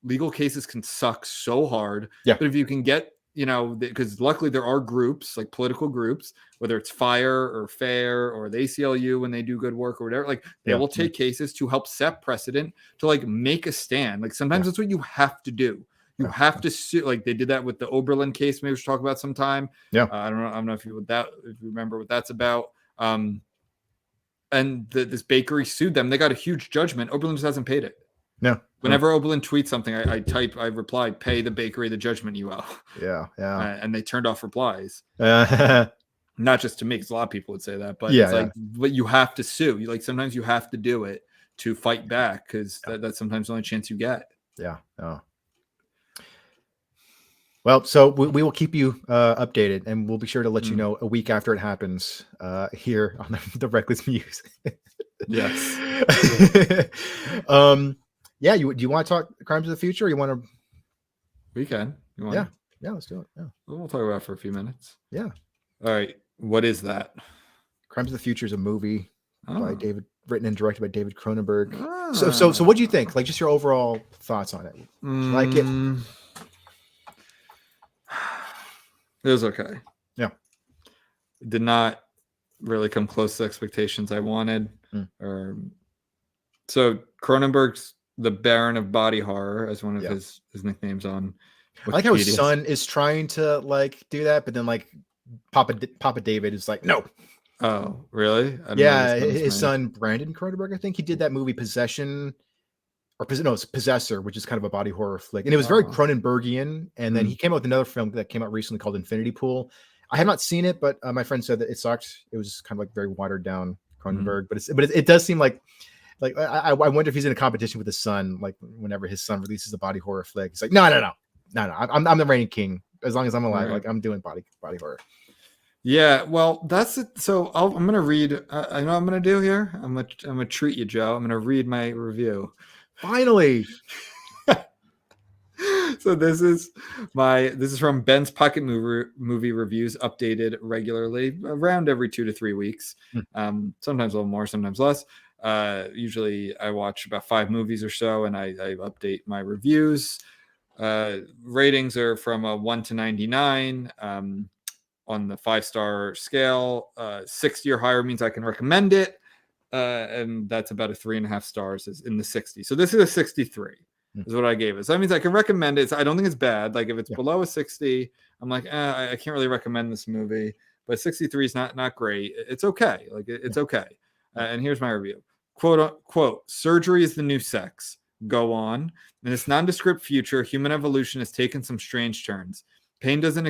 legal cases can suck so hard. But if you can get, because luckily there are groups, like political groups, whether it's FIRE or FAIR or the ACLU, when they do good work or whatever, like they will take cases to help set precedent, to like make a stand. Like sometimes that's what you have to do. You have to sue. Like they did that with the Oberlin case. Maybe we should talk about sometime. I don't know if you remember what that's about. And this bakery sued them. They got a huge judgment. Oberlin just hasn't paid it. No. Whenever Oberlin tweets something, I replied, "Pay the bakery the judgment you owe." Yeah. And they turned off replies. Not just to me, because a lot of people would say that, but but you have to sue. Sometimes you have to do it to fight back, because that's sometimes the only chance you get. Yeah. Well, so we will keep you updated, and we'll be sure to let you know a week after it happens here on the Reckless Muse. Yes. Yeah. Do you want to talk Crimes of the Future? Or you want to? We can. Yeah. Let's do it. Yeah. We'll talk about it for a few minutes. Yeah. All right. What is that? Crimes of the Future is a movie written and directed by David Cronenberg. So what do you think? Like, just your overall thoughts on it? Like it? It was okay. Yeah. It did not really come close to expectations I wanted. So Cronenberg's the Baron of Body Horror, as one of his nicknames on Wikipedia. I like how his son is trying to like do that, but then like Papa David is like, no. Oh, really? His son Brandon Cronenberg, I think he did that movie Possession, it's Possessor, which is kind of a body horror flick, and it was very Cronenbergian. And then he came out with another film that came out recently called Infinity Pool. I have not seen it, but my friend said that it sucked. It was kind of like very watered down Cronenberg, but it does seem like I wonder if he's in a competition with his son. Like whenever his son releases a body horror flick, he's like, no. I'm the reigning king. As long as I'm alive, like I'm doing body horror. Yeah, well, that's it. So I'm gonna read. I know what I'm gonna do here. I'm gonna treat you, Joe. I'm gonna read my review. Finally. So this is from Ben's Pocket Movie Reviews, updated regularly around every 2 to 3 weeks. Sometimes a little more, sometimes less. Usually I watch about 5 movies or so, and I update my reviews. Ratings are from a 1 to 99 on the 5-star scale. 60 or higher means I can recommend it, and that's about a 3.5 stars is in the 60. So this is a 63 is what I gave it. So that means I can recommend it. So I don't think it's bad. Like if it's below a 60, I'm like, I can't really recommend this movie. But 63 is not great. It's okay. Like it's okay. And here's my review. quote unquote, surgery is the new sex. Go on. In this nondescript future, human evolution has taken some strange turns. Pain doesn't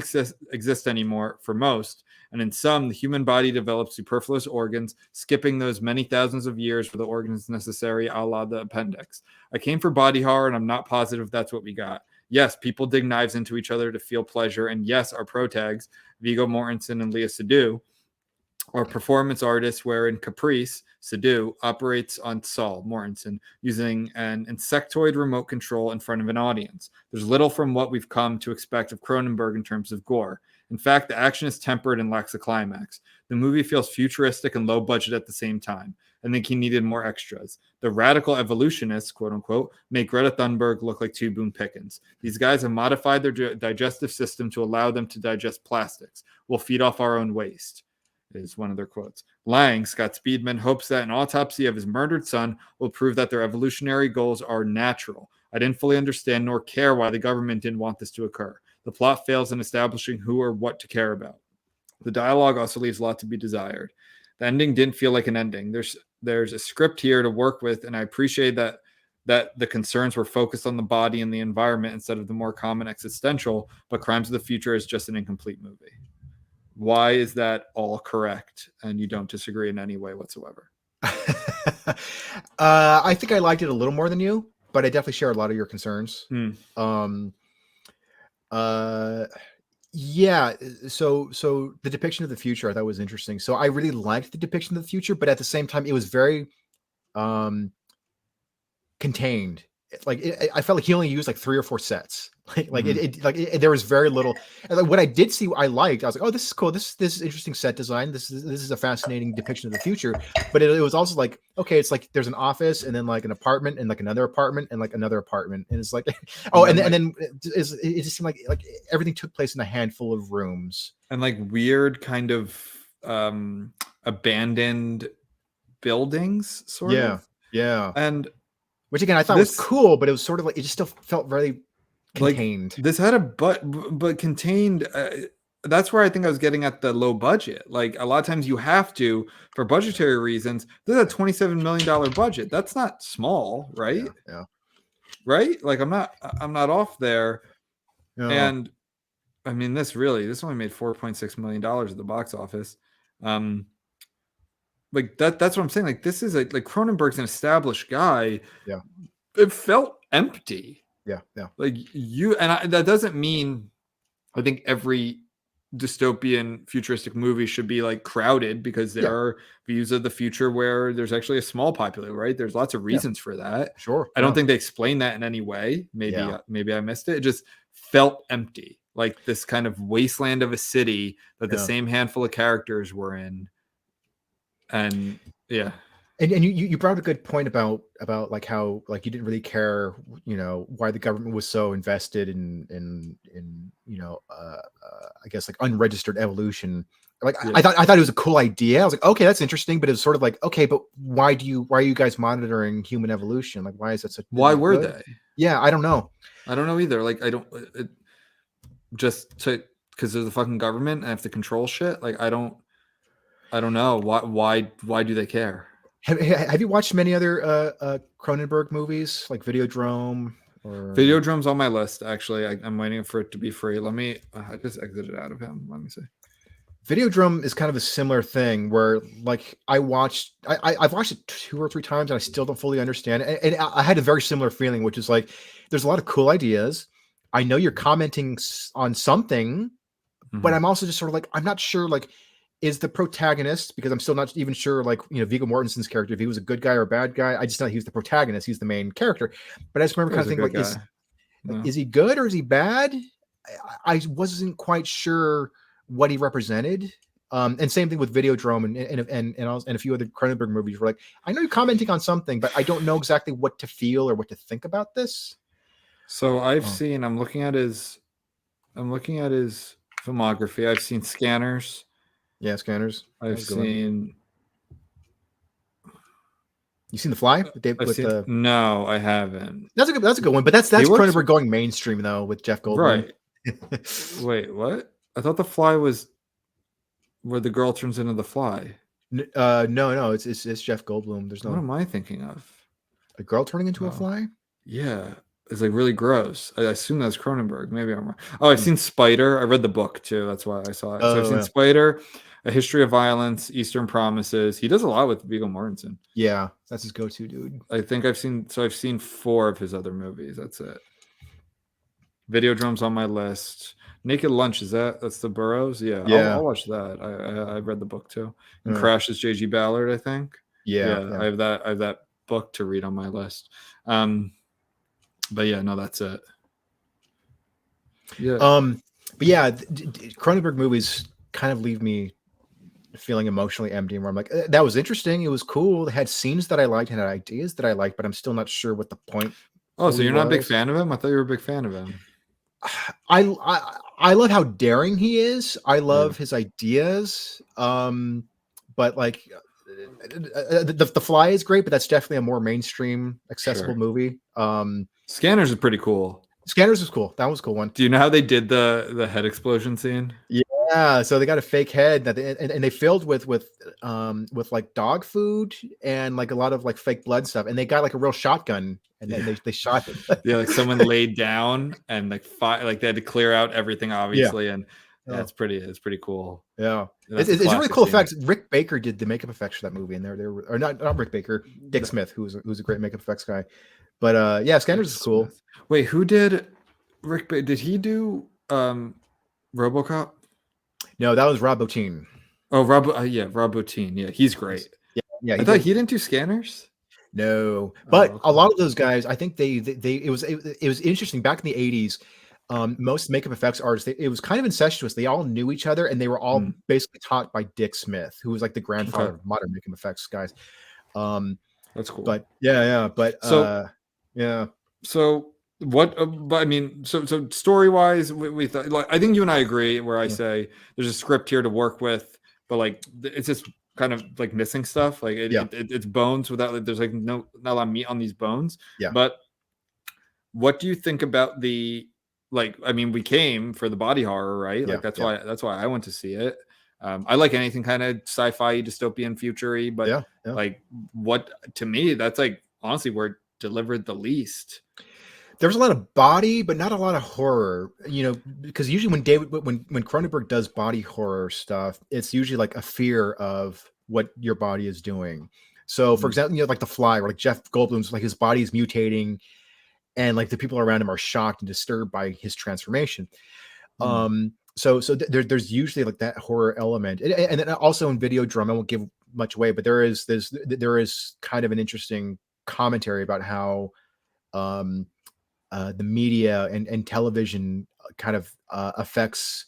exist anymore for most, and in some, the human body develops superfluous organs, skipping those many thousands of years for the organs necessary, a la the appendix. I came for body horror, and I'm not positive that's what we got. Yes, people dig knives into each other to feel pleasure, and yes, our protags, Viggo Mortensen and Léa Seydoux, are performance artists wherein Caprice, Seydoux, operates on Saul Mortensen using an insectoid remote control in front of an audience. There's little from what we've come to expect of Cronenberg in terms of gore. In fact, the action is tempered and lacks a climax. The movie feels futuristic and low budget at the same time. I think he needed more extras. The radical evolutionists, quote unquote, make Greta Thunberg look like two Boone Pickens. These guys have modified their digestive system to allow them to digest plastics. We'll feed off our own waste, is one of their quotes. Lang, Scott Speedman, hopes that an autopsy of his murdered son will prove that their evolutionary goals are natural. I didn't fully understand nor care why the government didn't want this to occur. The plot fails in establishing who or what to care about. The dialogue also leaves a lot to be desired. The ending didn't feel like an ending. There's a script here to work with, and I appreciate that the concerns were focused on the body and the environment instead of the more common existential, but Crimes of the Future is just an incomplete movie. Why is that all correct and you don't disagree in any way whatsoever? I think I liked it a little more than you, but I definitely share a lot of your concerns. Yeah. So the depiction of the future I thought was interesting. So I really liked the depiction of the future, but at the same time, it was very contained. I felt like he only used like 3 or 4 sets. There was very little. And like, what I did see, I liked. I was like, oh, this is cool. This is interesting set design. This is a fascinating depiction of the future. But it was also like, okay, it's like there's an office and then like an apartment and like another apartment and like another apartment, and it's like, oh, and then it just seemed like everything took place in a handful of rooms and like weird kind of abandoned buildings, sort of. Yeah. And which again I thought was cool, but it was sort of like it just still felt very contained. Like, this had a but contained. That's where I think I was getting at the low budget. Like a lot of times you have to, for budgetary reasons. This is a $27 million budget. That's not small, right? Yeah. Right. Like I'm not off there. Yeah. And I mean, this only made $4.6 million at the box office. Like that's what I'm saying. Like this is like Cronenberg's an established guy. Yeah. It felt empty. Yeah. Like that doesn't mean I think every dystopian futuristic movie should be like crowded, because there are views of the future where there's actually a small population, right? There's lots of reasons for that. Sure. I don't think they explain that in any way. Maybe I missed it. It just felt empty, like this kind of wasteland of a city that the same handful of characters were in. And and you brought up a good point about like how like you didn't really care, why the government was so invested in I guess like unregistered evolution. Like I thought it was a cool idea. I was like, okay, that's interesting, but it was sort of like, okay, but why are you guys monitoring human evolution? Like, why is that such? Why were they? Yeah, I don't know. I don't know either. Like, because there's the fucking government and I have to control shit. Like, I don't know why do they care? Have you watched many other Cronenberg movies like Videodrome? Videodrome's on my list, actually. I'm waiting for it to be free. I just exited out of him. Let me see. Videodrome is kind of a similar thing where like I've watched it 2 or 3 times and I still don't fully understand it. And I had a very similar feeling, which is like there's a lot of cool ideas. I know you're commenting on something, but I'm also just sort of like, I'm not sure, like, is the protagonist, because I'm still not even sure, like, Viggo Mortensen's character, if he was a good guy or a bad guy. I just know he was the protagonist. He's the main character. But I just remember kind of thinking, like, is he good or is he bad? I wasn't quite sure what he represented. And same thing with Videodrome and a few other Cronenberg movies. Where like, I know you're commenting on something, but I don't know exactly what to feel or what to think about this. So I'm looking at his filmography. I've seen Scanners. Yeah, Scanners. I've seen. You seen The Fly? No, I haven't. That's a good one, but that's Cronenberg going mainstream though with Jeff Goldblum. Right. Wait, what? I thought The Fly was where the girl turns into the fly. No, it's Jeff Goldblum. There's What no am I thinking of? a girl turning into a fly. Yeah, it's like really gross. I assume that's Cronenberg. Maybe I'm wrong. Oh, I've seen Spider. I read the book too. That's why I saw it. So I've seen Spider, A History of Violence, Eastern Promises. He does a lot with Viggo Mortensen. Yeah, that's his go-to dude. I think I've seen 4 of his other movies. That's it. Videodrome's on my list. Naked Lunch, that's the Burroughs? Yeah. I'll watch that. I read the book too. And Crash is J.G. Ballard, I think. Yeah. I have that book to read on my list. But yeah, no, that's it. Yeah. But yeah, Cronenberg movies kind of leave me feeling emotionally empty, where I'm like, that was interesting, it was cool, it had scenes that I liked, had ideas that I liked, but I'm still not sure what the point. Oh, so you're not a big fan of him? I thought you were a big fan of him. I love how daring he is. I love his ideas. But like the Fly is great, but that's definitely a more mainstream, accessible movie. Scanners is pretty cool. Scanners is cool. That was a cool one. Do you know how they did the head explosion scene? Yeah, so they got a fake head that and they filled with like dog food and like a lot of like fake blood stuff, and they got like a real shotgun and then they shot it. Yeah, like someone laid down and like they had to clear out everything, obviously, and it's pretty cool. Yeah, it's a really cool effect. Rick Baker did the makeup effects for that movie, and they were or not Rick Baker, Dick Smith, who's a great makeup effects guy. But yeah, Scanners is cool. Wait, who did Rick Baker? Did he do RoboCop? No, that was Rob Bottin. Oh, Rob Bottin. Yeah, he's great. Yeah. I thought he didn't do Scanners. No, but a lot of those guys, I think it was interesting back in the 80s. Most makeup effects artists, it was kind of incestuous. They all knew each other, and they were all basically taught by Dick Smith, who was like the grandfather of modern makeup effects guys. That's cool. But yeah. So what? But I mean, so story wise, we thought, like, I think you and I agree. Where I say there's a script here to work with, but like it's just kind of like missing stuff. Like it's bones without, like, there's like not a lot of meat on these bones. Yeah. But what do you think about the, like, I mean, we came for the body horror, right? Like that's why I went to see it. I like anything kind of sci-fi, dystopian, future-y, but like what, to me, that's like honestly where it delivered the least. There's a lot of body, but not a lot of horror, because usually when Cronenberg does body horror stuff, it's usually like a fear of what your body is doing. So for example, like The Fly, where like Jeff Goldblum's like his body is mutating and like the people around him are shocked and disturbed by his transformation. So there's usually like that horror element. And then also in Videodrome, I won't give much away, but there is kind of an interesting commentary about how the media and television kind of affects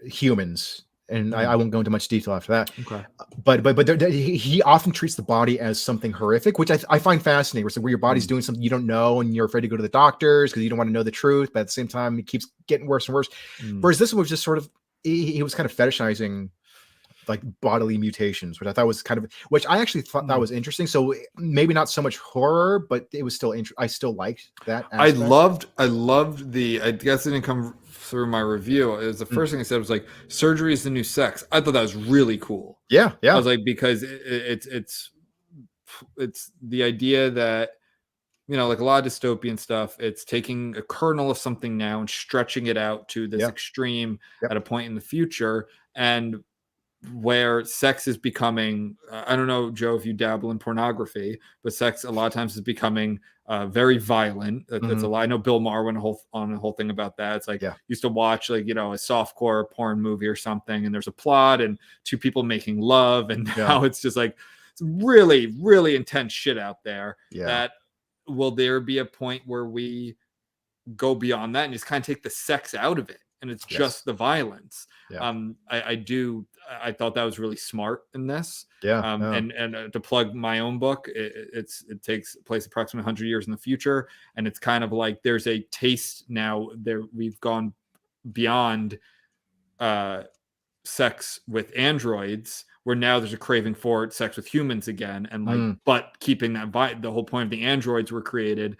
humans, and I won't go into much detail after that. Okay. But he often treats the body as something horrific, which I find fascinating. Where your body's doing something you don't know, and you're afraid to go to the doctors because you don't want to know the truth. But at the same time, it keeps getting worse and worse. Whereas this one was just sort of he was kind of fetishizing like bodily mutations, which I thought was which I actually thought that was interesting. So maybe not so much horror, but it was still I still liked that aspect. I loved I guess it didn't come through my review. It was the first thing I said was like, surgery is the new sex. I thought that was really cool. Yeah. I was like, because it's the idea that, like a lot of dystopian stuff, it's taking a kernel of something now and stretching it out to this extreme at a point in the future. And where sex is becoming, I don't know, Joe, if you dabble in pornography, but sex a lot of times is becoming very violent. That's a lot. I know Bill Maher went on a whole thing about that. It's like, used to watch like, a softcore porn movie or something, and there's a plot and two people making love, and now it's just like, it's really, really intense shit out there. That will there be a point where we go beyond that and just kind of take the sex out of it, and it's just the violence? I thought that was really smart in this. And to plug my own book, it takes place approximately 100 years in the future, and it's kind of like there's a taste now there. We've gone beyond sex with androids, where now there's a craving for sex with humans again, and like but keeping that the whole point of the androids were created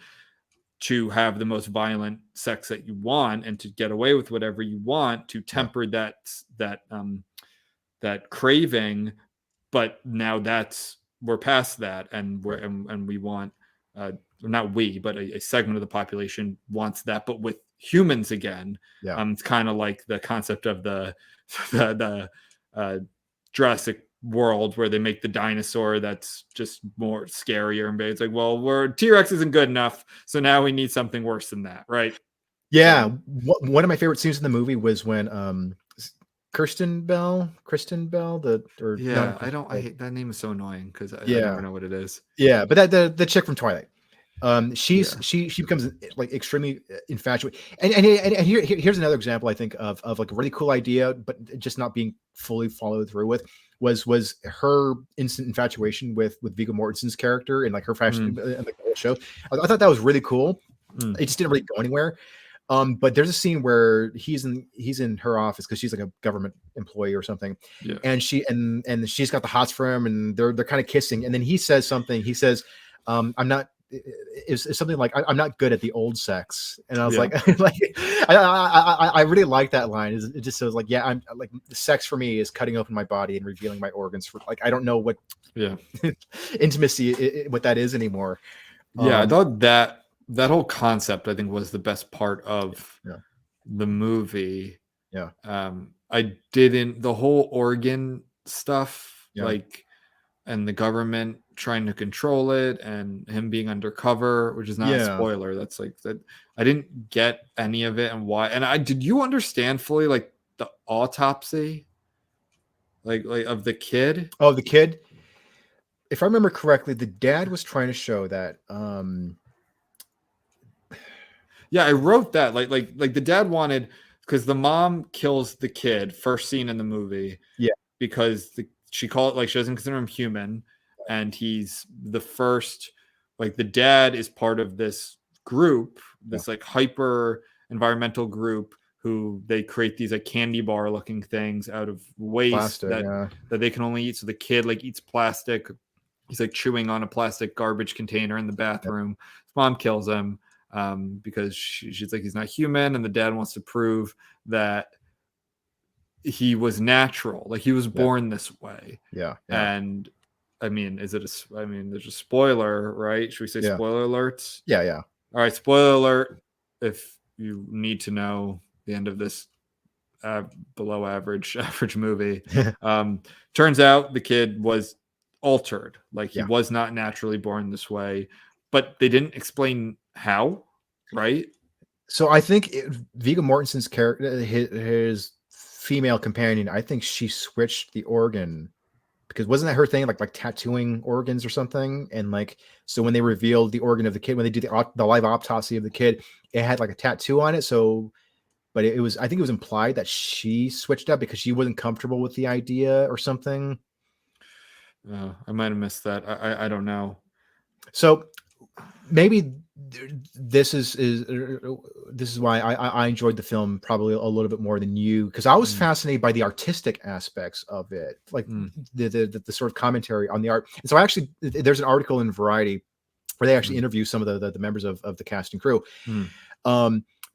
to have the most violent sex that you want and to get away with whatever you want, to temper that that craving, but now we're past that, and we want not we, but a segment of the population wants that, but with humans again. It's kind of like the concept of the Jurassic World, where they make the dinosaur that's just more scarier, and it's like, well, T-Rex isn't good enough, so now we need something worse than that, right? Yeah. So, one of my favorite scenes in the movie was when Kristen Bell, I hate that name, is so annoying because I never know what it is. Yeah, but the chick from Twilight. She becomes like extremely infatuated, and here's another example I think of like a really cool idea, but just not being fully followed through with, was her instant infatuation with Viggo Mortensen's character and like her fashion in the whole show. I thought that was really cool. It just didn't really go anywhere. But there's a scene where he's in her office because she's like a government employee or something, and she's got the hots for him, and they're kind of kissing, and then he says something. He says, "I'm not." Is something like, "I'm not good at the old sex," and I was like I really like that line. It just says like, I'm like, the sex for me is cutting open my body and revealing my organs. For like, I don't know what intimacy what that is anymore. I thought that whole concept, I think, was the best part of the movie. I didn't, the whole organ stuff, like, and the government trying to control it, and him being undercover, which is not a spoiler. That's like that. I didn't get any of it, and why. And did you understand fully like the autopsy, like of the kid? Oh, the kid. If I remember correctly, the dad was trying to show that. I wrote that like the dad wanted, because the mom kills the kid first scene in the movie. Because she called it, like, she doesn't consider him human, and he's the first, like, the dad is part of this group, this like hyper environmental group, who they create these like candy bar looking things out of waste that they can only eat. So the kid like eats plastic. He's like chewing on a plastic garbage container in the bathroom. His mom kills him because she's like, he's not human, and the dad wants to prove that he was natural, like he was born this way. And I mean, there's a spoiler, right? Should we say spoiler alerts? All right, spoiler alert if you need to know the end of this below average movie. Turns out the kid was altered, like he was not naturally born this way, but they didn't explain how, right? So I think Viggo Mortensen's character, his female companion, I think she switched the organ, because wasn't that her thing, like tattooing organs or something? And like, so when they revealed the organ of the kid, when they did the live autopsy of the kid, it had like a tattoo on it. So, but it was, I think it was implied that she switched up because she wasn't comfortable with the idea or something. I might have missed that. I don't know. So maybe this is why I enjoyed the film probably a little bit more than you, because I was fascinated by the artistic aspects of it, like the sort of commentary on the art. And so there's an article in Variety where they actually interview some of the members of the cast and crew.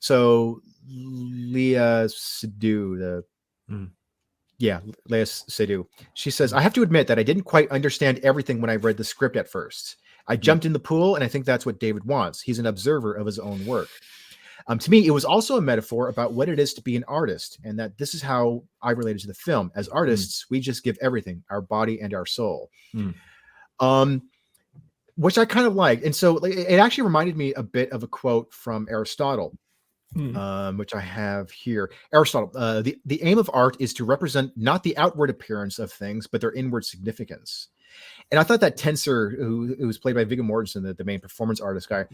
So Léa Seydoux, Léa Seydoux, she says, "I have to admit that I didn't quite understand everything when I read the script at first. I jumped in the pool, and I think that's what David wants. He's an observer of his own work. To me, it was also a metaphor about what it is to be an artist, and that this is how I related to the film. As artists, we just give everything, our body and our soul." Which I kind of like. And so it actually reminded me a bit of a quote from Aristotle, which I have here. Aristotle, the aim of art is to represent not the outward appearance of things, but their inward significance. And I thought that Tensor, who was played by Viggo Mortensen, the main performance artist guy,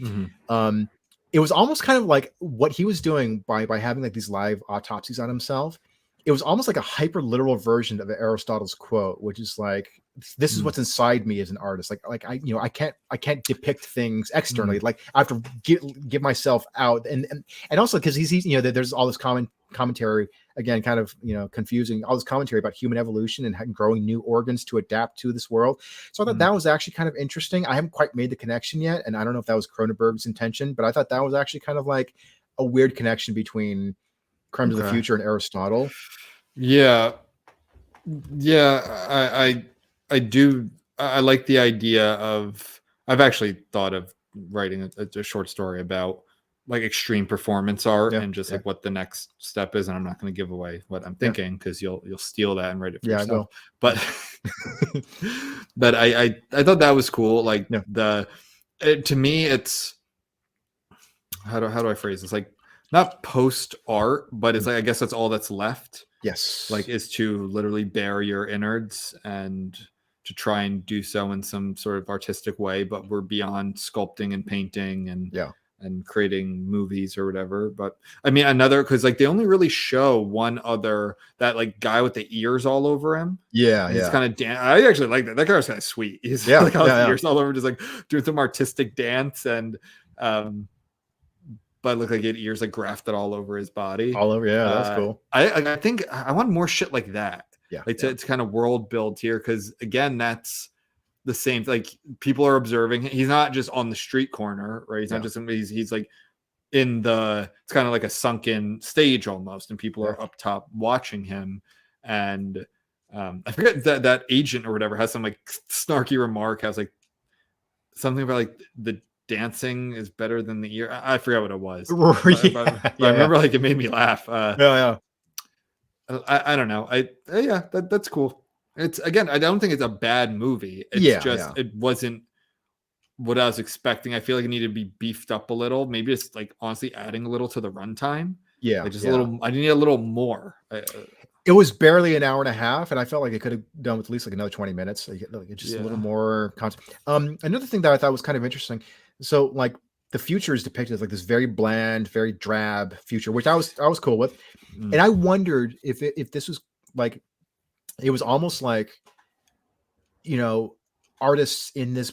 it was almost kind of like what he was doing by having like these live autopsies on himself. It was almost like a hyper literal version of Aristotle's quote, which is like, this is what's inside me as an artist. Like I can't depict things externally. Like I have to give myself out, and also because he's there's all this commentary, again, kind of confusing, all this commentary about human evolution and growing new organs to adapt to this world. So I thought that was actually kind of interesting. I haven't quite made the connection yet, and I don't know if that was Cronenberg's intention, but I thought that was actually kind of like a weird connection between Crimes of the Future and Aristotle. Yeah. Yeah, I do. I like the idea of. I've actually thought of writing a short story about like extreme performance art and just like what the next step is. And I'm not going to give away what I'm thinking because you'll steal that and write it for yourself. I will. But but I thought that was cool. Like to me, it's how do I phrase this? Like not post art, but it's like I guess that's all that's left. Yes. Like is to literally bare your innards and to try and do so in some sort of artistic way, but we're beyond sculpting and painting and creating movies or whatever. But I mean another because like they only really show one other that like guy with the ears all over him. He's kind of I actually like that. That guy was kind of sweet. He's like ears all over, just like doing some artistic dance and but looked like he had ears like grafted all over his body. All over, that's cool. I think I want more shit like that. To kind of world build here because again, that's the same. Like people are observing. He's not just on the street corner, right? He's not just he's like in the. It's kind of like a sunken stage almost, and people are up top watching him. And I forget that agent or whatever has some like snarky remark. Has like something about like the dancing is better than the ear. I forgot what it was. But I remember like it made me laugh. I don't know. That's cool. It's again, I don't think it's a bad movie. It's just it wasn't what I was expecting. I feel like it needed to be beefed up a little. Maybe it's like honestly adding a little to the runtime. Like just a little. I need a little more. It was barely an hour and a half, and I felt like it could have done with at least like another 20 minutes. Like just a little more content. Another thing that I thought was kind of interesting. So like the future is depicted as like this very bland, very drab future, which I was cool with. And I wondered if this was like, it was almost like, artists in this,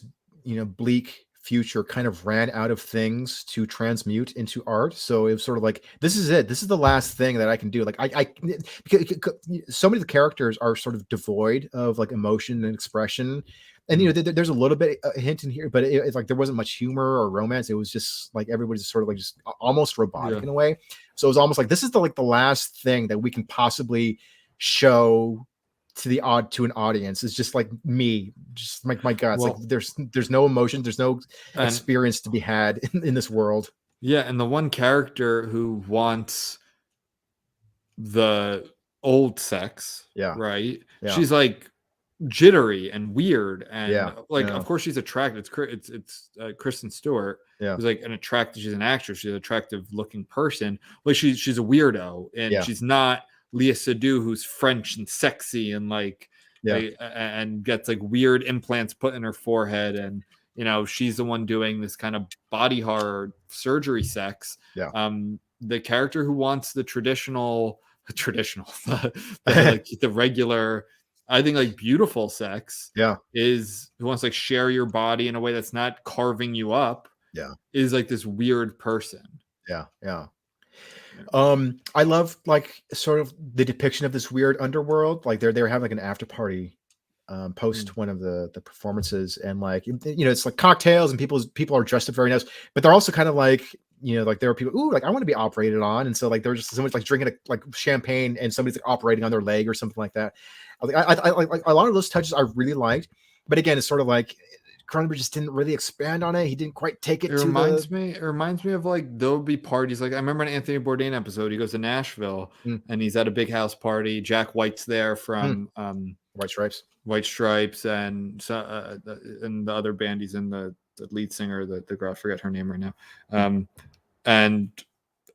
bleak future kind of ran out of things to transmute into art. So it was sort of like, this is it. This is the last thing that I can do. Like so many of the characters are sort of devoid of like emotion and expression. And, there's a little bit a hint in here, but it's like there wasn't much humor or romance. It was just like everybody's sort of like just almost robotic in a way. So it was almost like this is the last thing that we can possibly show to an audience. It's just like me, just my God. It's like there's no emotion, there's no experience to be had in this world. Yeah, and the one character who wants the old sex, right? She's like jittery and weird and of course she's attractive. It's Kristen Stewart who's like she's an actress, she's an attractive looking person, like she's a weirdo and she's not Léa Seydoux who's French and sexy and like and gets like weird implants put in her forehead and she's the one doing this kind of body horror surgery sex. The character who wants the traditional like the regular I think like beautiful sex is who wants to like share your body in a way that's not carving you up is like this weird person. I love like sort of the depiction of this weird underworld. Like they're having like an after party post one of the performances and like it's like cocktails and people are dressed up very nice, but they're also kind of like like there are people like I want to be operated on, and so like they're just someone's like drinking like champagne and somebody's like operating on their leg or something like that. I like a lot of those touches I really liked, but again it's sort of like Cronenberg just didn't really expand on it. He didn't quite take it. It reminds me of like there'll be parties. Like I remember an Anthony Bourdain episode. He goes to Nashville and he's at a big house party. Jack White's there from White Stripes, and the other band. He's in the lead singer, the girl. I forget her name right now.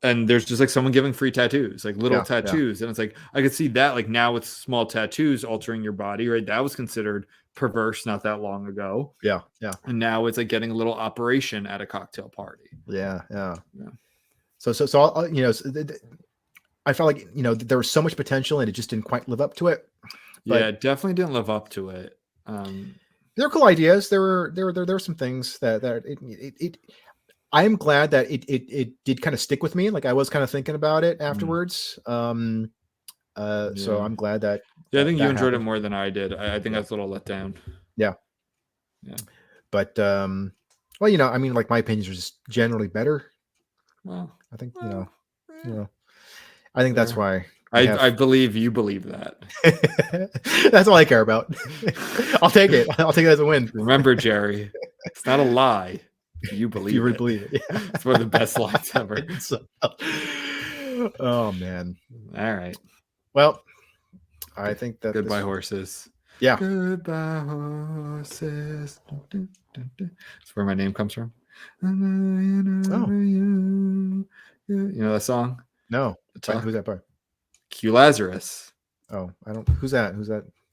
And there's just like someone giving free tattoos, like little tattoos, and it's like I could see that like now with small tattoos altering your body, right? That was considered perverse not that long ago. And now it's like getting a little operation at a cocktail party. So I felt like there was so much potential and it just didn't quite live up to it. But it definitely didn't live up to it. There were cool ideas. There were some things that it I am glad that it did kind of stick with me. Like I was kind of thinking about it afterwards. So I'm glad that. I think you enjoyed it more than I did. I think that's a little let down. Yeah. But well, I mean, like my opinions are just generally better. Well, I think I think that's why I believe you believe that. That's all I care about. I'll take it. I'll take it as a win. Remember, Jerry, it's not a lie. You believe you really it. believe it. Yeah. It's one of the best lines ever. Oh man. All right. Well, I think that goodbye horses. Yeah. Goodbye horses. That's where my name comes from. Oh. You know that song? No. Who's that part? Q Lazarus. Oh, I don't. Who's that?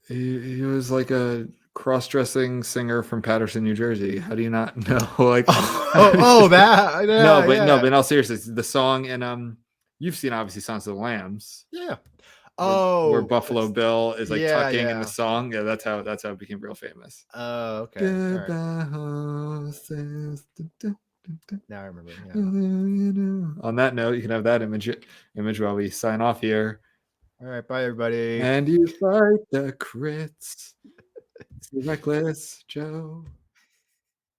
He was like a cross-dressing singer from Paterson, New Jersey. How do you not know? Like, that. Yeah, no, but in all seriousness, the song and you've seen obviously Sons of the Lambs. Yeah. Where Buffalo Bill is like tucking in the song. Yeah, that's how it became real famous. Oh, okay. Goodbye horses. Now I remember. Yeah. On that note, you can have that image while we sign off here. All right, bye everybody. And you fight the crits. Reckless Joe.